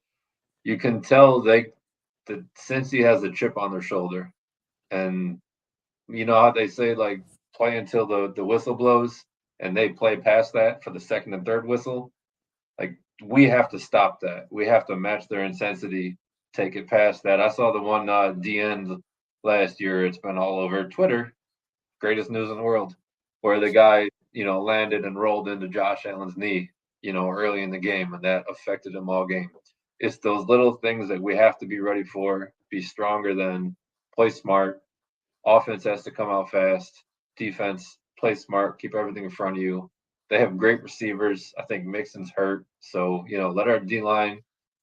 you can tell Cincy has a chip on their shoulder, and you know how they say like play until the whistle blows, and they play past that for the second and third whistle. Like we have to stop that. We have to match their intensity, take it past that. I saw the one DN last year. It's been all over Twitter. Greatest news in the world, where the guy, landed and rolled into Josh Allen's knee, early in the game, and that affected him all game. it's those little things that we have to be ready for, be stronger than, play smart. Offense has to come out fast. Defense, play smart, keep everything in front of you. They have great receivers. I think Mixon's hurt. So, let our D line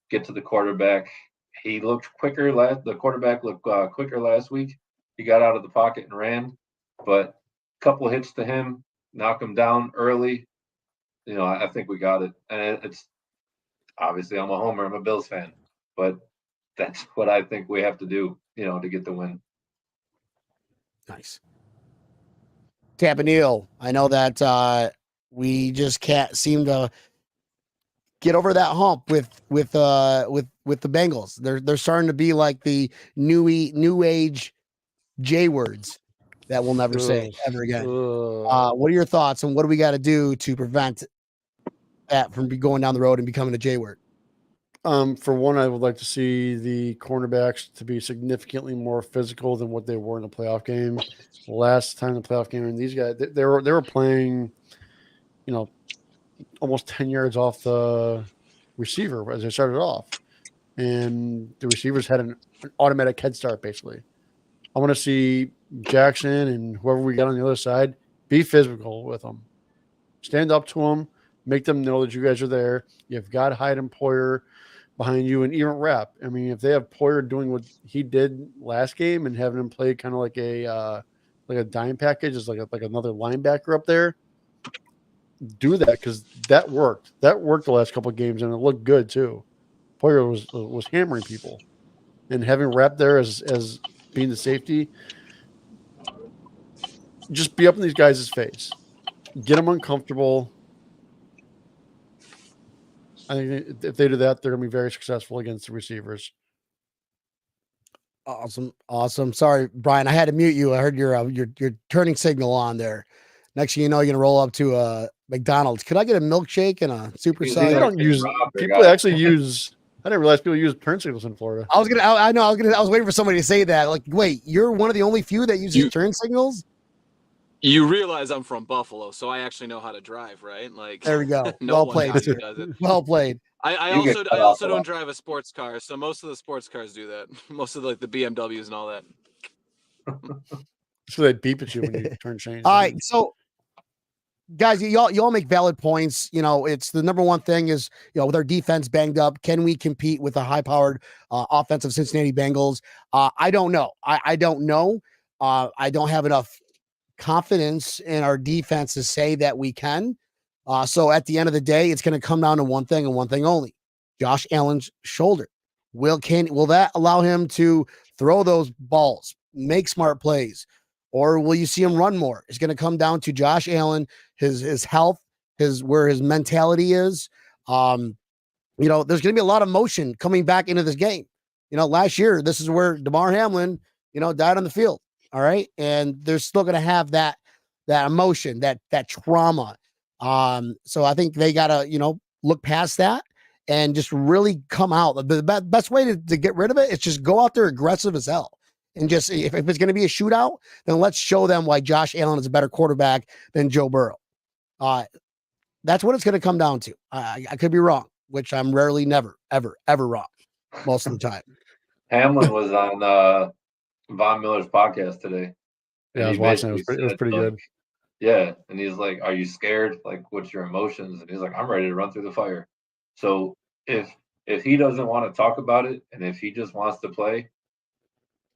get to the quarterback. He looked quicker. The quarterback looked quicker last week. He got out of the pocket and ran. But a couple hits to him, knock him down early. I think we got it. And it's obviously I'm a homer. I'm a Bills fan. But that's what I think we have to do, to get the win. Nice. Tampa Neal, I know that we just can't seem to get over that hump with the Bengals. They're starting to be like the new age J words that we'll never say ever again. What are your thoughts on what do we got to do to prevent that from going down the road and becoming a J word? For one, I would like to see the cornerbacks to be significantly more physical than what they were in the playoff game. Last time in the playoff game, and these guys they were playing, almost 10 yards off the receiver as they started off, and the receivers had an automatic head start. Basically, I want to see Jackson and whoever we got on the other side be physical with them, stand up to them, make them know that you guys are there. You've got Hyde and Poyer behind you, and even Rapp. I mean, if they have Poyer doing what he did last game and having him play kind of like a dime package, is like another linebacker up there, do that because that worked. That worked the last couple of games, and it looked good too. Poyer was hammering people, and having Rapp there as being the safety, just be up in these guys' face, get them uncomfortable. I think if they do that, they're going to be very successful against the receivers. Awesome. Sorry, Brian, I had to mute you. I heard your turning signal on there. Next thing you know, you're gonna roll up to McDonald's. Could I get a milkshake and a super size? They don't use. People actually use. I didn't realize people use turn signals in Florida. I was waiting for somebody to say that. Like, wait, you're one of the only few that uses turn signals? You realize I'm from Buffalo, so I actually know how to drive, right? Like, there we go. No well one played. does it. Well played. I also don't drive a sports car, so most of the sports cars do that. Most of the BMWs and all that. So they beep at you when you turn change. All right, so guys, y'all make valid points. It's the number one thing is, with our defense banged up, can we compete with a high-powered offensive Cincinnati Bengals? I don't know. I don't know. I don't have enough confidence in our defense to say that we can. So at the end of the day, it's going to come down to one thing and one thing only: Josh Allen's shoulder. Will that allow him to throw those balls, make smart plays, or will you see him run more? It's going to come down to Josh Allen, his health, where his mentality is. There's going to be a lot of motion coming back into this game. Last year, this is where Damar Hamlin, died on the field. All right. And they're still going to have that emotion, that trauma. So I think they got to, look past that and just really come out. The best way to get rid of it is just go out there aggressive as hell. And just, if it's going to be a shootout, then let's show them why Josh Allen is a better quarterback than Joe Burrow. That's what it's going to come down to. I could be wrong, which I'm rarely, never, ever, ever wrong most of the time. Hamlin was on Von Miller's podcast today. Yeah, I was watching. It was pretty good. Yeah, and he's like, "Are you scared? Like, what's your emotions?" And he's like, "I'm ready to run through the fire." So if he doesn't want to talk about it, and if he just wants to play,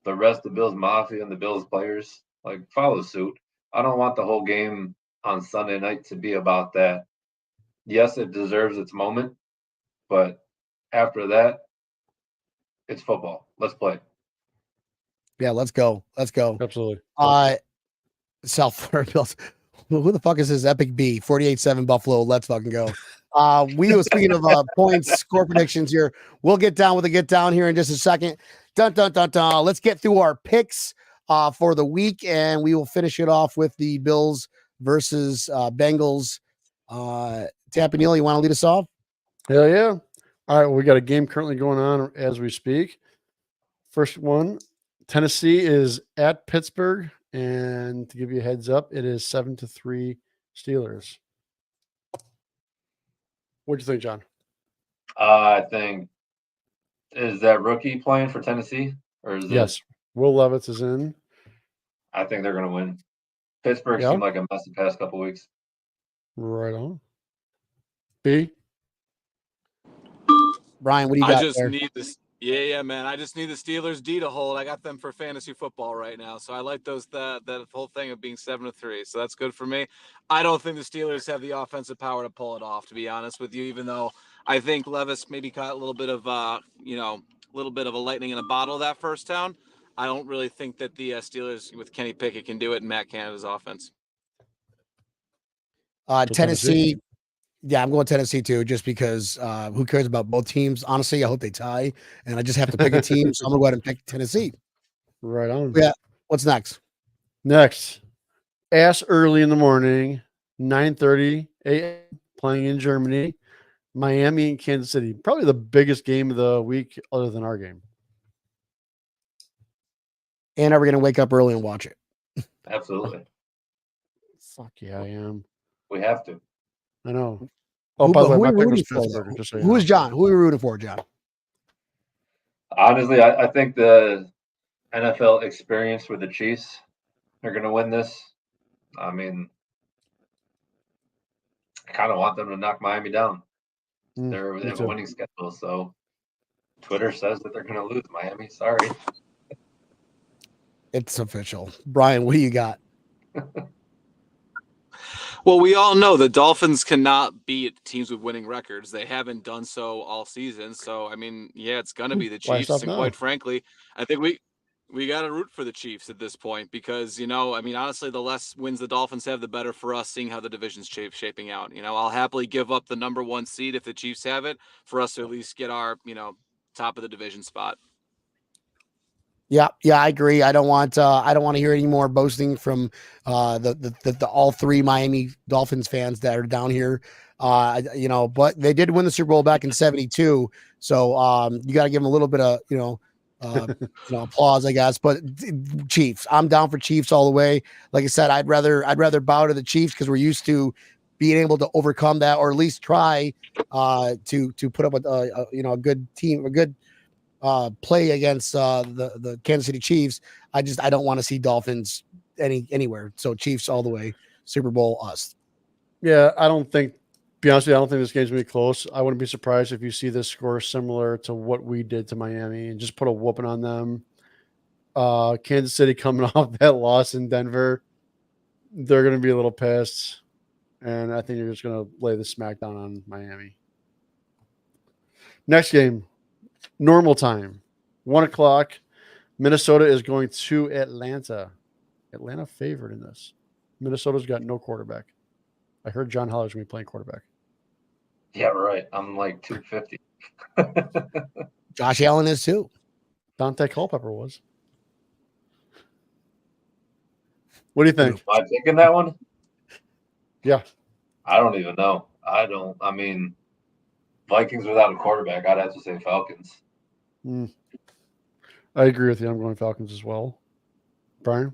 the rest of the Bills Mafia and the Bills players follow suit. I don't want the whole game on Sunday night to be about that. Yes, it deserves its moment, but after that, it's football. Let's play. Yeah, let's go. Absolutely. South Florida Bills. Who the fuck is this Epic B? 48-7 Buffalo. Let's fucking go. Speaking of points, score predictions here, we'll get down with a get down here in just a second. Dun, dun, dun, dun. Let's get through our picks for the week, and we will finish it off with the Bills versus Bengals. Tampa Neal, you want to lead us off? Hell yeah. All right, we got a game currently going on as we speak. First one, Tennessee is at Pittsburgh, and to give you a heads up, it is 7-3 Steelers. What do you think, John? I think Is that rookie playing for Tennessee, or is it? Yes, Will Levis is in. I think they're going to win. Pittsburgh Yeah. seemed like a mess the past couple weeks. Right on. B. Brian, what do you I got just there? need this. Yeah, man. I just need the Steelers D to hold. I got them for fantasy football right now, so I like that whole thing of being 7-3. So that's good for me. I don't think the Steelers have the offensive power to pull it off, to be honest with you. Even though I think Levis maybe caught a little bit of a lightning in a bottle that first down. I don't really think that the Steelers with Kenny Pickett can do it in Matt Canada's offense. Tennessee. Yeah, I'm going Tennessee too, just because who cares about both teams? Honestly, I hope they tie, and I just have to pick a team, so I'm gonna go ahead and pick Tennessee. Right on. Yeah. What's next? Next, ass early in the morning, 9:30 a.m. playing in Germany, Miami and Kansas City. Probably the biggest game of the week, other than our game. And are we gonna wake up early and watch it? Absolutely. Fuck yeah, I am. We have to. I know. Oh, by the way, my pick was Pittsburgh. Just so you Who is know. John? Who are we rooting for, John? Honestly, I think the NFL experience with the Chiefs are going to win this. I mean, I kind of want them to knock Miami down. They have a winning schedule, so Twitter says that they're going to lose. Miami, sorry. It's official. Brian, what do you got? Well, we all know the Dolphins cannot beat teams with winning records. They haven't done so all season. So, I mean, yeah, it's going to be the Chiefs. And quite frankly, I think we got to root for the Chiefs at this point because, I mean, honestly, the less wins the Dolphins have, the better for us seeing how the division's shaping out. I'll happily give up the number 1 seed if the Chiefs have it for us to at least get our, top of the division spot. Yeah, I agree. I don't want to hear any more boasting from the all 3 Miami Dolphins fans that are down here. But they did win the Super Bowl back in '72, so you got to give them a little bit of applause, I guess. But Chiefs, I'm down for Chiefs all the way. Like I said, I'd rather bow to the Chiefs because we're used to being able to overcome that, or at least try to put up a good team, a good play against the Kansas City Chiefs. I don't want to see Dolphins anywhere. So Chiefs all the way. Super Bowl us. Yeah, I don't think this game's gonna be close. I wouldn't be surprised if you see this score similar to what we did to Miami and just put a whooping on them. Kansas City coming off that loss in Denver, they're gonna be a little pissed, and I think you're just gonna lay the smackdown on Miami. Next game. Normal time, 1:00. Minnesota is going to Atlanta. Atlanta favored in this. Minnesota's got no quarterback. I heard Jon Holler's going to be playing quarterback. Yeah, right. I'm like 250. Josh Allen is too. Dante Culpepper was. What do you think? Am I picking that one? Yeah. I don't even know. I mean, Vikings without a quarterback, I'd have to say Falcons. I agree with you. I'm going Falcons as well. Brian?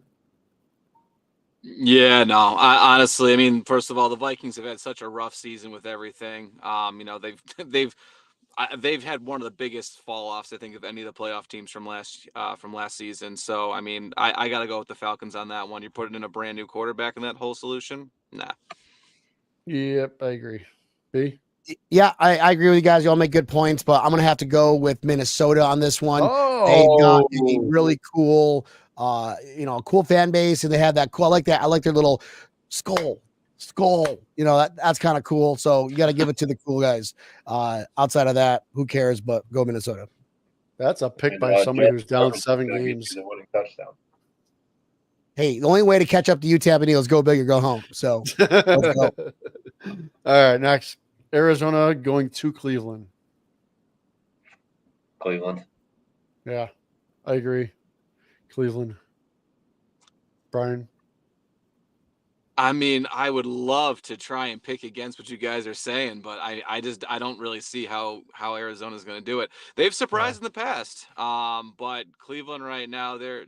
Yeah, no. I honestly, I mean, first of all, the Vikings have had such a rough season with everything. They've had one of the biggest fall offs, I think, of any of the playoff teams from last season. So, I mean, I got to go with the Falcons on that one. You're putting in a brand new quarterback in that whole solution? Nah. Yep, I agree. B? Yeah, I agree with you guys. You all make good points, but I'm going to have to go with Minnesota on this one. Oh. They got a really cool, cool fan base, and they have that cool. I like that. I like their little skull. That's kind of cool. So you got to give it to the cool guys. Outside of that, who cares? But go Minnesota. That's a pick by somebody who's down 7 games. The winning touchdown. Hey, the only way to catch up to you, Tabanil, is go big or go home. So let's go. All right, next. Arizona going to Cleveland. Cleveland. Yeah, I agree. Cleveland. Brian? I mean, I would love to try and pick against what you guys are saying, but I don't really see how Arizona's going to do it. They've surprised in the past, but Cleveland right now their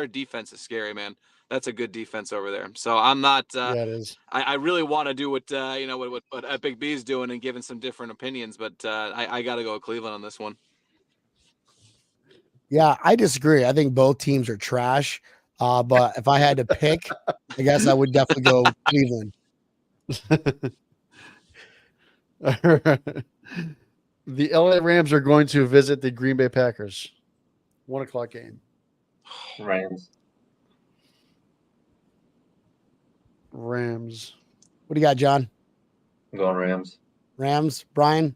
defense is scary, man. That's a good defense over there. So I'm not. Yeah, it is. I really want to do what Epic B's doing and giving some different opinions, but I got to go with Cleveland on this one. Yeah, I disagree. I think both teams are trash. But if I had to pick, I guess I would definitely go Cleveland. The LA Rams are going to visit the Green Bay Packers. 1:00 game. Rams. Rams. What do you got, John? I'm going Rams. Rams. Brian?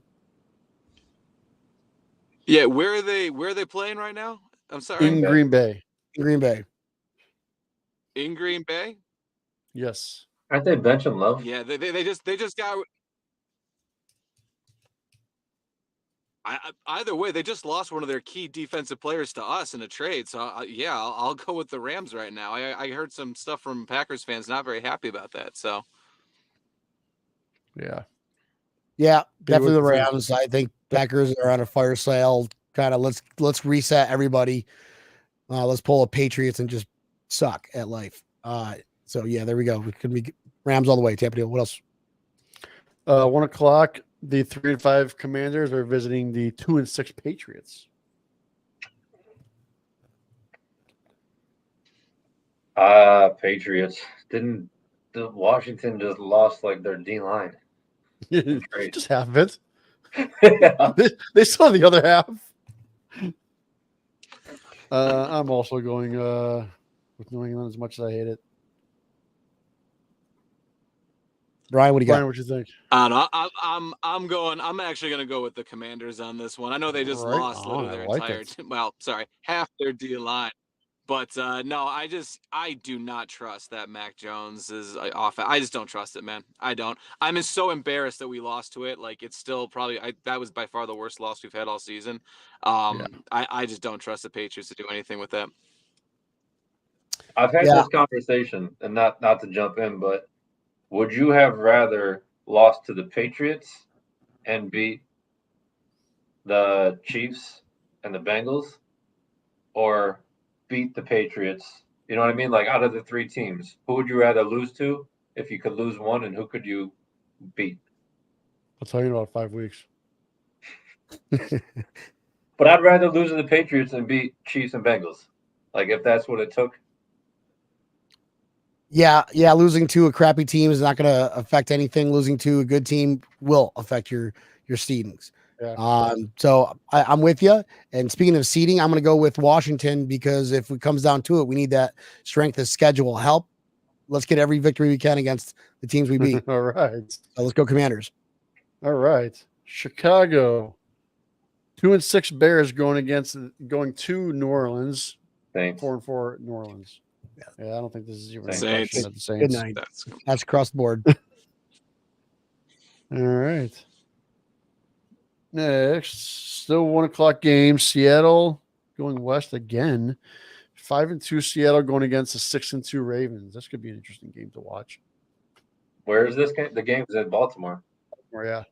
Yeah, where are they playing right now? I'm sorry. In Green Bay. Green Bay. In Green Bay? Yes. Aren't they benching Love? Yeah, they just got. Either way, they just lost one of their key defensive players to us in a trade. So I'll go with the Rams right now. I heard some stuff from Packers fans not very happy about that. So yeah, definitely the Rams. I think Packers are on a fire sale. Kind of let's reset everybody. Let's pull a Patriots and just suck at life. So yeah, there we go. We could be Rams all the way. Tampa Deal. What else? 1:00. The 3-5 Commanders are visiting the 2-6 Patriots. Patriots. Didn't the Washington just lost like their D line? Just half of it. Yeah. They saw the other half. I'm also going with New England as much as I hate it. Brian, what do you got? What you think? I don't know. I'm actually going to go with the Commanders on this one. I know they just lost literally their entire half their D line. But no, I do not trust that Mac Jones is off. I just don't trust it, man. I don't. I'm just so embarrassed that we lost to it. Like, it's still probably that was by far the worst loss we've had all season. I just don't trust the Patriots to do anything with that. I've had this conversation, and not to jump in, but would you have rather lost to the Patriots and beat the Chiefs and the Bengals, or beat the Patriots? You know what I mean? Like, out of the three teams, who would you rather lose to if you could lose one, and who could you beat? I'll tell you in about 5 weeks. But I'd rather lose to the Patriots than beat Chiefs and Bengals. Like, if that's what it took. Yeah, losing to a crappy team is not going to affect anything. Losing to a good team will affect your seedings. Yeah. So I'm with you. And speaking of seeding, I'm going to go with Washington because if it comes down to it, we need that strength of schedule help. Let's get every victory we can against the teams we beat. All right. So let's go Commanders. All right. Chicago. 2-6 Bears going to New Orleans. Thanks. 4-4 New Orleans. Yeah, I don't think this is even a Saints. question at the Saints. Good night. That's across the board. All right. Next, still 1:00 game. Seattle going west again. 5-2 Seattle going against the 6-2 Ravens. This could be an interesting game to watch. Where is this game? The game is in Baltimore. Oh, yeah.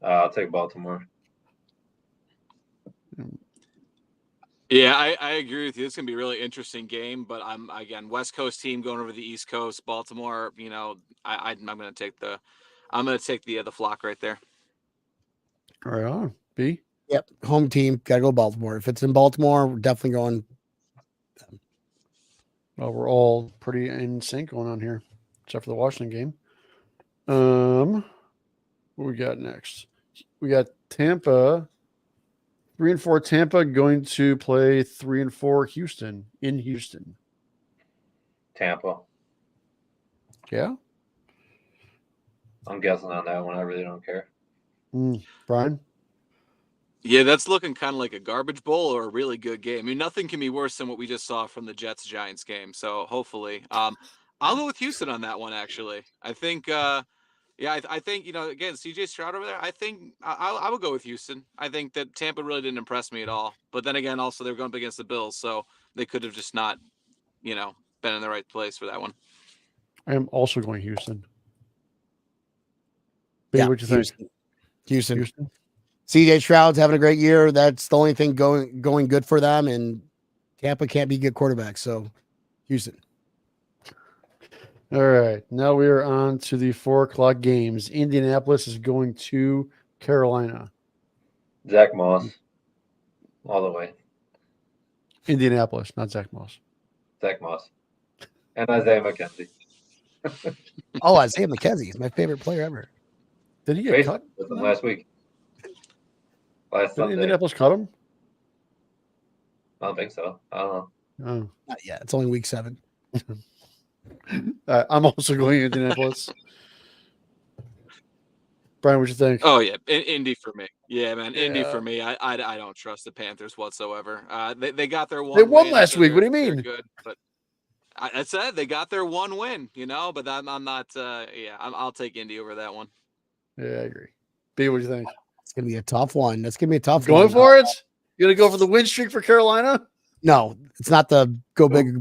I'll take Baltimore. Yeah, I agree with you. It's gonna be a really interesting game, but I'm West Coast team going over the East Coast, Baltimore. You know, I'm gonna take the flock right there. All right, on B. Yep, home team. Got to go Baltimore. If it's in Baltimore, we're definitely going. Well, we're all pretty in sync going on here, except for the Washington game. What we got next? We got Tampa. 3-4 Tampa going to play 3-4 Houston in Houston. Tampa. Yeah. I'm guessing on that one. I really don't care. Brian? Yeah, that's looking kind of like a garbage bowl or a really good game. I mean, nothing can be worse than what we just saw from the Jets-Giants game. So hopefully, I'll go with Houston on that one. Actually, I think. I think, again, CJ Stroud over there, I think I would go with Houston. I think that Tampa really didn't impress me at all. But then again, also they're going up against the Bills, so they could have just not, been in the right place for that one. I am also going Houston. B, what you think? Houston. CJ Stroud's having a great year. That's the only thing going good for them, and Tampa can't be good quarterbacks, so Houston. All right. Now we are on to the 4:00 games. Indianapolis is going to Carolina. Zach Moss. All the way. Indianapolis, not Zach Moss. Zach Moss. And Isaiah McKenzie. Oh, Isaiah McKenzie is my favorite player ever. Did he get cut with him last week? Did Indianapolis cut him? I don't think so. I don't know. Oh. Not yet. It's only week 7. I'm also going Indianapolis. Brian, what you think? Oh yeah, Indy for me. Yeah, man, Indy for me. I don't trust the Panthers whatsoever. They got their one. They won win, last so week. What do you mean? Good, but I said they got their one win. But I'm not. I'll take Indy over that one. Yeah, I agree. B, what do you think? It's gonna be a tough one. That's gonna be a tough one. Going for it? You gonna go for the win streak for Carolina? No, it's not the go big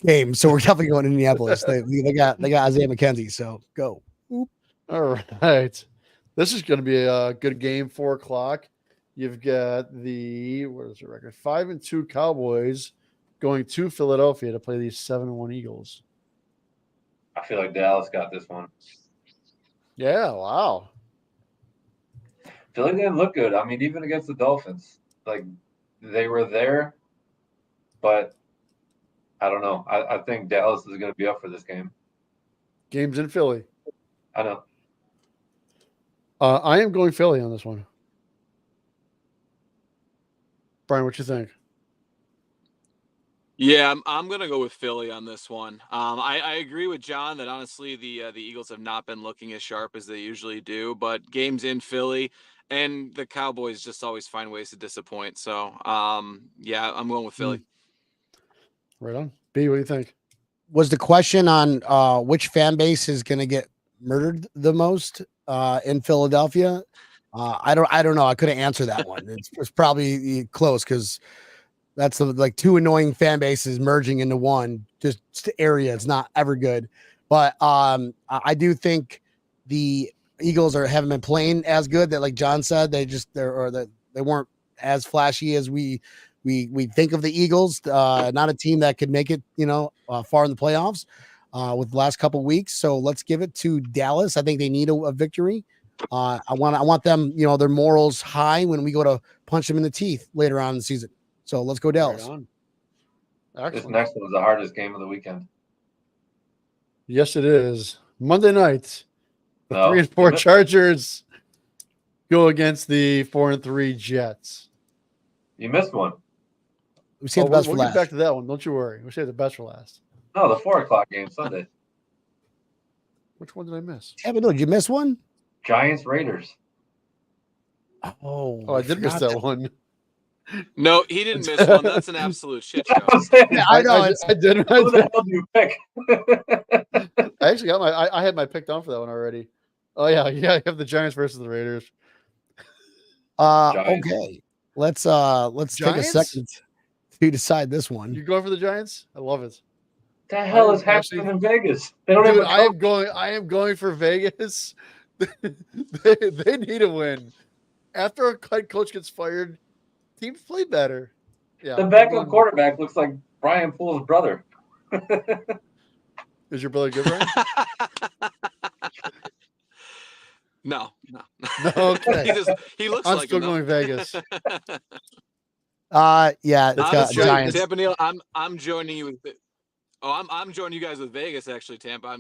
game. So we're definitely going to Indianapolis. They got Isaiah McKenzie. So go. Oop. All right. This is going to be a good game. 4:00. You've got the what is the record? 5-2 Cowboys going to Philadelphia to play these 7-1 Eagles. I feel like Dallas got this one. Yeah. Wow. Philly didn't look good. I mean, even against the Dolphins, like they were there, but I don't know. I think Dallas is going to be up for this game. Game's in Philly. I know. I am going Philly on this one. Brian, what you think? Yeah, I'm gonna go with Philly on this one. I agree with John that honestly the Eagles have not been looking as sharp as they usually do, but games in Philly and the Cowboys just always find ways to disappoint. So yeah, I'm going with Philly. Right on. B, what do you think? Was the question on which fan base is going to get murdered the most in Philadelphia? I don't know. I couldn't answer that one. It's probably close because that's like 2 annoying fan bases merging into one. Just area. It's not ever good. But I do think the Eagles haven't been playing as good. That, like John said, they weren't as flashy as we think of the Eagles. Not a team that could make it, far in the playoffs with the last couple of weeks. So let's give it to Dallas. I think they need a victory. I want them, their morals high when we go to punch them in the teeth later on in the season. So let's go Dallas. Right, this next one is the hardest game of the weekend. Yes, it is. Monday night, the 3-4 Chargers go against the 4-3 Jets. You missed one. We saved the best for last. We'll get back to that one. Don't you worry. We saved the best for last. No, the 4:00 game Sunday. Which one did I miss? Yeah, but no, did you miss one? Giants Raiders. Oh, I did miss that one. No, he didn't miss one. That's an absolute shit show. Yeah, I know. I did. Who the hell do you pick? I actually got I had my pick down for that one already. Oh yeah. You have the Giants versus the Raiders. Okay. Let's take a second to decide this one. You going for the Giants? I love it. The hell is happening in Vegas? They don't even. I am going for Vegas. they need a win. After a head coach gets fired, teams play better. Yeah. The backup quarterback looks like Brian Poole's brother. Is your brother good, Brian? No. Okay. he looks I'm like still going Vegas. Yeah, it's got Giants. Tampa Neal, I'm joining you with. I'm joining you guys with Vegas. Actually, Tampa.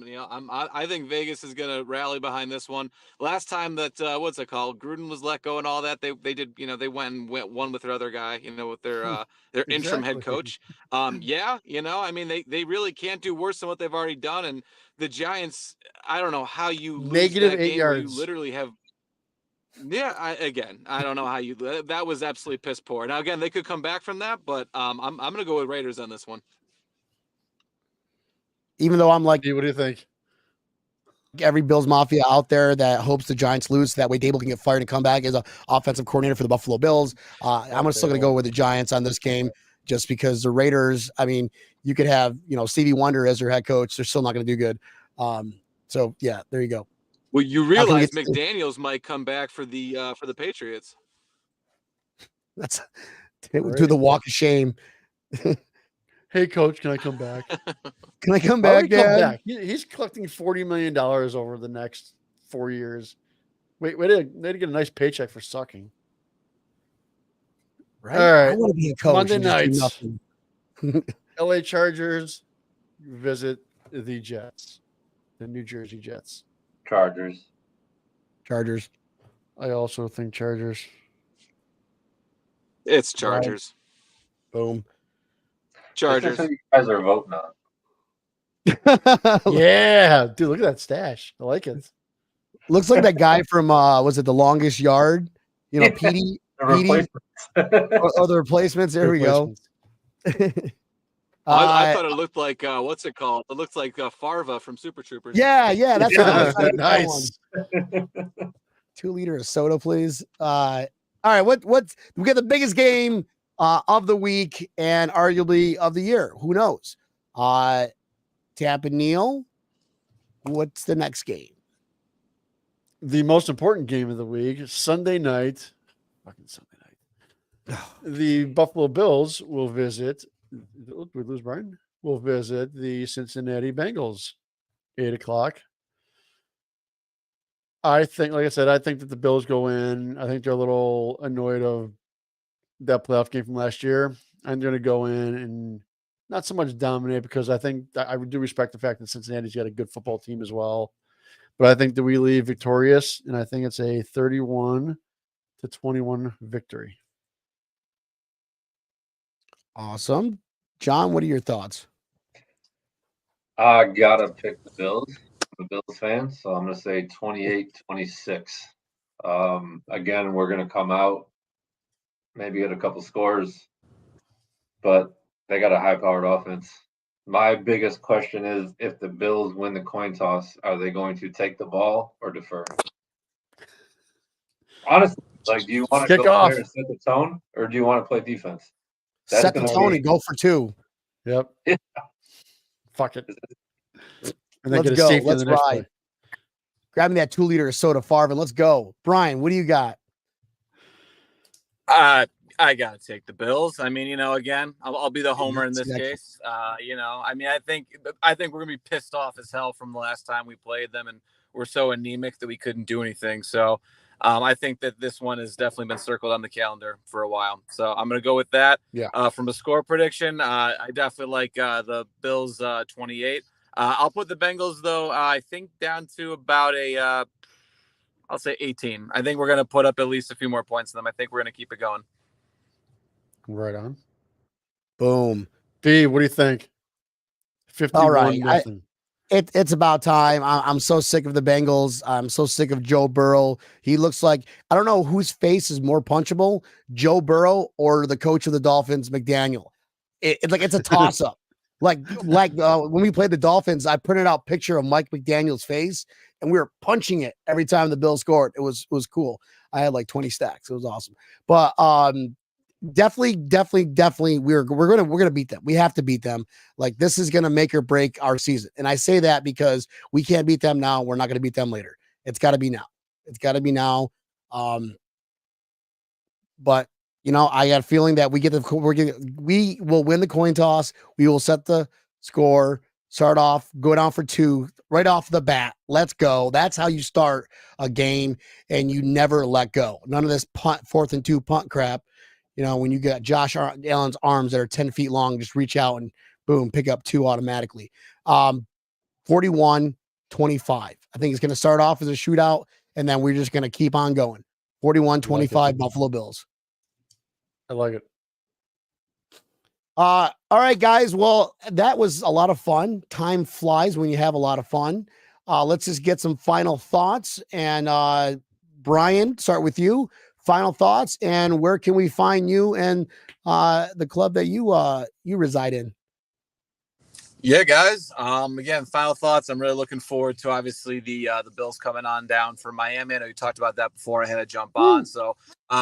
I think Vegas is going to rally behind this one. Last time that what's it called? Gruden was let go and all that. They did. They went one with their other guy. With their interim head coach. They really can't do worse than what they've already done. And the Giants, I don't know how you lose negative that 8 game yards. You literally have. Yeah, I don't know how you. That was absolutely piss poor. Now again, they could come back from that, but I'm going to go with Raiders on this one. Even though I'm like, what do you think? Every Bills Mafia out there that hopes the Giants lose, so that way Dable can get fired and come back as an offensive coordinator for the Buffalo Bills. I'm still going to go with the Giants on this game, just because the Raiders. I mean, you could have Stevie Wonder as their head coach; they're still not going to do good. So yeah, there you go. Well, you realize McDaniels might come back for the Patriots. That's do the walk of shame. Hey, coach, can I come back? Can I come back, Dad? He's collecting $40 million over the next 4 years. Wait to get a nice paycheck for sucking. Right? All right. I want to be a coach. Monday night. LA Chargers visit the Jets, the New Jersey Jets. Chargers. I also think Chargers. It's Chargers. Boom. Chargers. This is who you guys are voting on. Yeah, dude, look at that stash. I like it. Looks like that guy from was it The Longest Yard? You know, Petey. The the replacements. There we go. I thought it looked like what's it called? It looks like Farva from Super Troopers. Yeah, that's nice. 2 liter of soda, please. All right, what's we got the biggest game of the week and arguably of the year. Who knows? Tap and Neil, what's the next game? The most important game of the week, Sunday night. Fucking Sunday night. The Buffalo Bills will visit. Did we lose Brian? Will visit the Cincinnati Bengals, 8:00. I think, like I said, I think that the Bills go in. I think they're a little annoyed of that playoff game from last year. I'm going to go in and not so much dominate because I think I do respect the fact that Cincinnati's got a good football team as well. But I think that we leave victorious, and I think it's a 31-21 victory. Awesome. John, what are your thoughts? I gotta pick the Bills. I'm a Bills fan, so I'm gonna say 28-26. Again, we're gonna come out, maybe get a couple scores, but they got a high-powered offense. My biggest question is, if the Bills win the coin toss, are they going to take the ball or defer? Honestly, like, do you want to go off there and set the tone, or do you want to play defense? Set the tone and go for 2. Yep. Yeah. Fuck it. And Let's go. Let's ride. Grab me that 2 liter of soda, Farvin. Let's go. Brian, what do you got? I gotta take the Bills. I mean, again, I'll be the homer in this case. I mean, I think we're gonna be pissed off as hell from the last time we played them, and we're so anemic that we couldn't do anything. So, I think that this one has definitely been circled on the calendar for a while. So I'm gonna go with that. Yeah. From a score prediction, I definitely like the Bills 28. I'll put the Bengals though. I think down to about I'll say 18. I think we're gonna put up at least a few more points than them. I think we're gonna keep it going. Right on. Boom. B, what do you think? 51 All right. nothing. It's about time. I'm so sick of the Bengals. I'm so sick of Joe Burrow. He looks like, I don't know whose face is more punchable, Joe Burrow or the coach of the Dolphins, McDaniel. It's like it's a toss up. like when we played the Dolphins, I printed out a picture of Mike McDaniel's face, and we were punching it every time the Bills scored. It was cool. I had like 20 stacks. It was awesome. But definitely we're gonna beat them. We have to beat them. Like, this is gonna make or break our season. And I say that because we can't beat them now. We're not gonna beat them later. It's got to be now. But I got a feeling that we will win the coin toss. We will set the score, start off, go down for 2 right off the bat. Let's go. That's how you start a game, and you never let go. None of this punt, 4th and 2 punt crap. When you got Josh Allen's arms that are 10 feet long, just reach out and boom, pick up 2 automatically. 41-25. I think it's going to start off as a shootout, and then we're just going to keep on going. 41-25 Buffalo Bills. I like it. All right, guys. Well, that was a lot of fun. Time flies when you have a lot of fun. Let's just get some final thoughts. And Brian, start with you. Final thoughts, and where can we find you and the club that you reside in? Yeah, guys. Again, final thoughts. I'm really looking forward to obviously the Bills coming on down for Miami. I know you talked about that before I had to jump on. So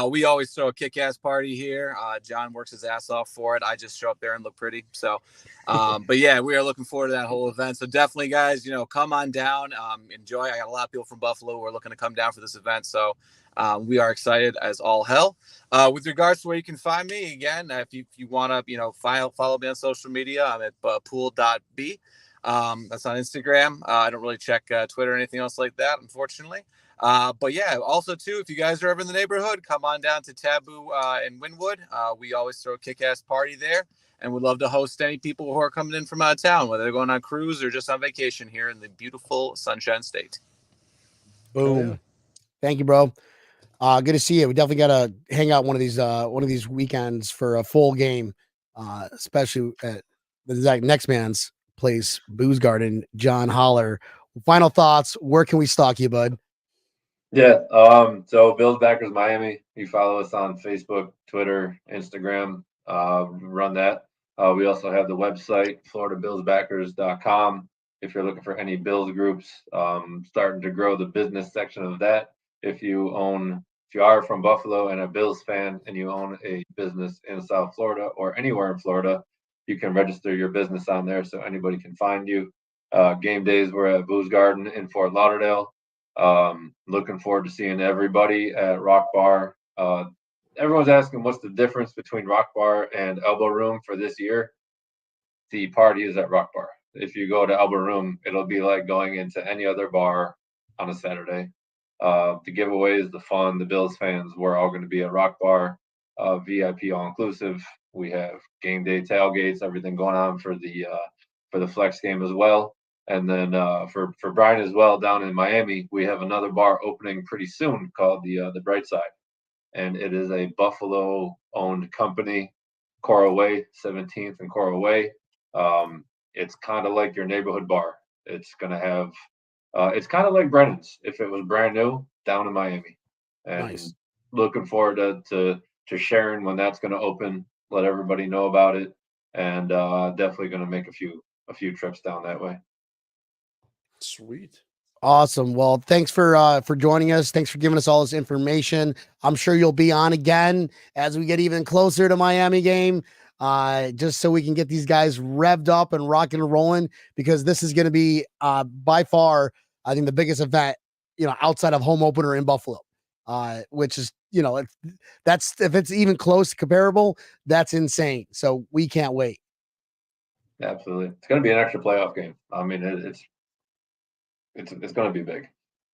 we always throw a kick-ass party here. John works his ass off for it. I just show up there and look pretty. So, but yeah, we are looking forward to that whole event. So definitely, guys, come on down. Enjoy. I got a lot of people from Buffalo who are looking to come down for this event. So we are excited as all hell. With regards to where you can find me, again, if you want to, follow me on social media, I'm at pool.b. That's on Instagram. I don't really check Twitter or anything else like that, unfortunately. But yeah, also too, if you guys are ever in the neighborhood, come on down to Taboo in Wynwood. We always throw a kick-ass party there. and would love to host any people who are coming in from out of town, whether they're going on a cruise or just on vacation here in the beautiful Sunshine State. Boom. Yeah. Thank you, bro. Good to see you. We definitely got to hang out one of these weekends for a full game, especially at the next man's place, Booze Garden. Jon Holler. Final thoughts. Where can we stalk you, bud? Yeah. So Bills Backers Miami. You follow us on Facebook, Twitter, Instagram. Run that. We also have the website, FloridaBillsBackers.com. If you're looking for any Bills groups, starting to grow the business section of that. If you are from Buffalo and a Bills fan and you own a business in South Florida or anywhere in Florida, you can register your business on there so anybody can find you. Game days, we're at Booze Garden in Fort Lauderdale. Looking forward to seeing everybody at Rock Bar. Everyone's asking what's the difference between Rock Bar and Elbow Room for this year. The party is at Rock Bar. If you go to Elbow Room, it'll be like going into any other bar on a Saturday. The giveaways, the fun, the Bills fans, we're all going to be at Rock Bar, VIP all inclusive. We have game day tailgates, everything going on for the flex game as well. And then for Brian as well, down in Miami, we have another bar opening pretty soon called the Bright Side, and it is a Buffalo-owned company, Coral Way, 17th and Coral Way. It's kind of like your neighborhood bar. It's gonna have, it's kind of like Brennan's if it was brand new down in Miami. And nice. Looking forward to sharing when that's gonna open. Let everybody know about it, and definitely gonna make a few trips down that way. Sweet. Awesome. Well, thanks for joining us. Thanks for giving us all this information. I'm sure you'll be on again as we get even closer to Miami game, just so we can get these guys revved up and rocking and rolling, because this is going to be by far, I think, the biggest event, outside of home opener in Buffalo, which is, if it's even close comparable, that's insane. So we can't wait. Absolutely. It's going to be an extra playoff game. I mean, it's going to be big.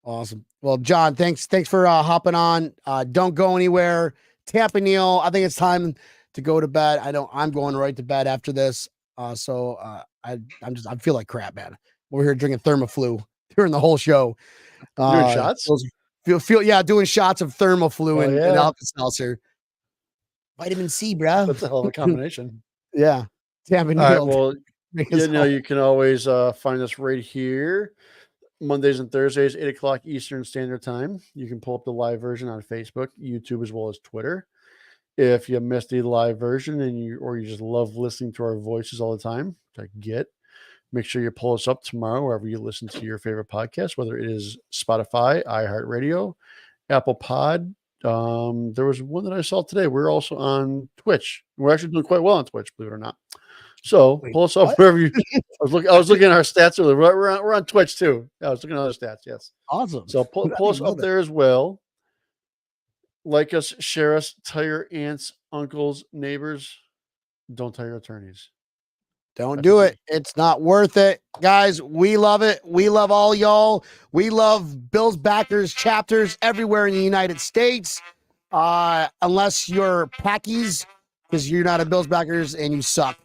Awesome. Well, Jon, thanks for hopping on. Don't go anywhere. Tampa Neal, I think it's time to go to bed. I'm going right to bed after this. I feel like crap, man. We're here drinking Thermoflu during the whole show. Doing shots? Doing shots of Thermoflu and Alka-Seltzer. Vitamin C, bro. That's a hell of a combination. Yeah. Tampa Neal. All right, well, you can always find us right here. Mondays and Thursdays, 8:00 Eastern Standard Time. You can pull up the live version on Facebook, YouTube, as well as Twitter. If you missed the live version and you just love listening to our voices all the time, which I get, make sure you pull us up tomorrow wherever you listen to your favorite podcast, whether it is Spotify, iHeartRadio, Apple Pod. There was one that I saw today. We're also on Twitch. We're actually doing quite well on Twitch, believe it or not. So pull us up wherever you. I was looking at our stats earlier. We're on Twitch too. I was looking at other stats. Yes, awesome. So pull us up there as well. Like us, share us, tell your aunts, uncles, neighbors. Don't tell your attorneys. Don't do it. It's not worth it, guys. We love it. We love all y'all. We love Bills Backers chapters everywhere in the United States, unless you're Packies, because you're not a Bills Backers and you suck.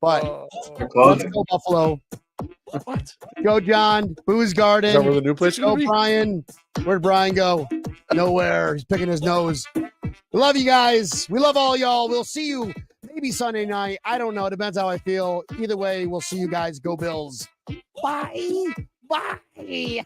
But let's go Buffalo. What? Go Jon. Booze Garden. Is that where the new place is go gonna be? Brian. Where'd Brian go? Nowhere. He's picking his nose. We love you guys. We love all y'all. We'll see you maybe Sunday night. I don't know. It depends how I feel. Either way, we'll see you guys. Go Bills. Bye. Bye.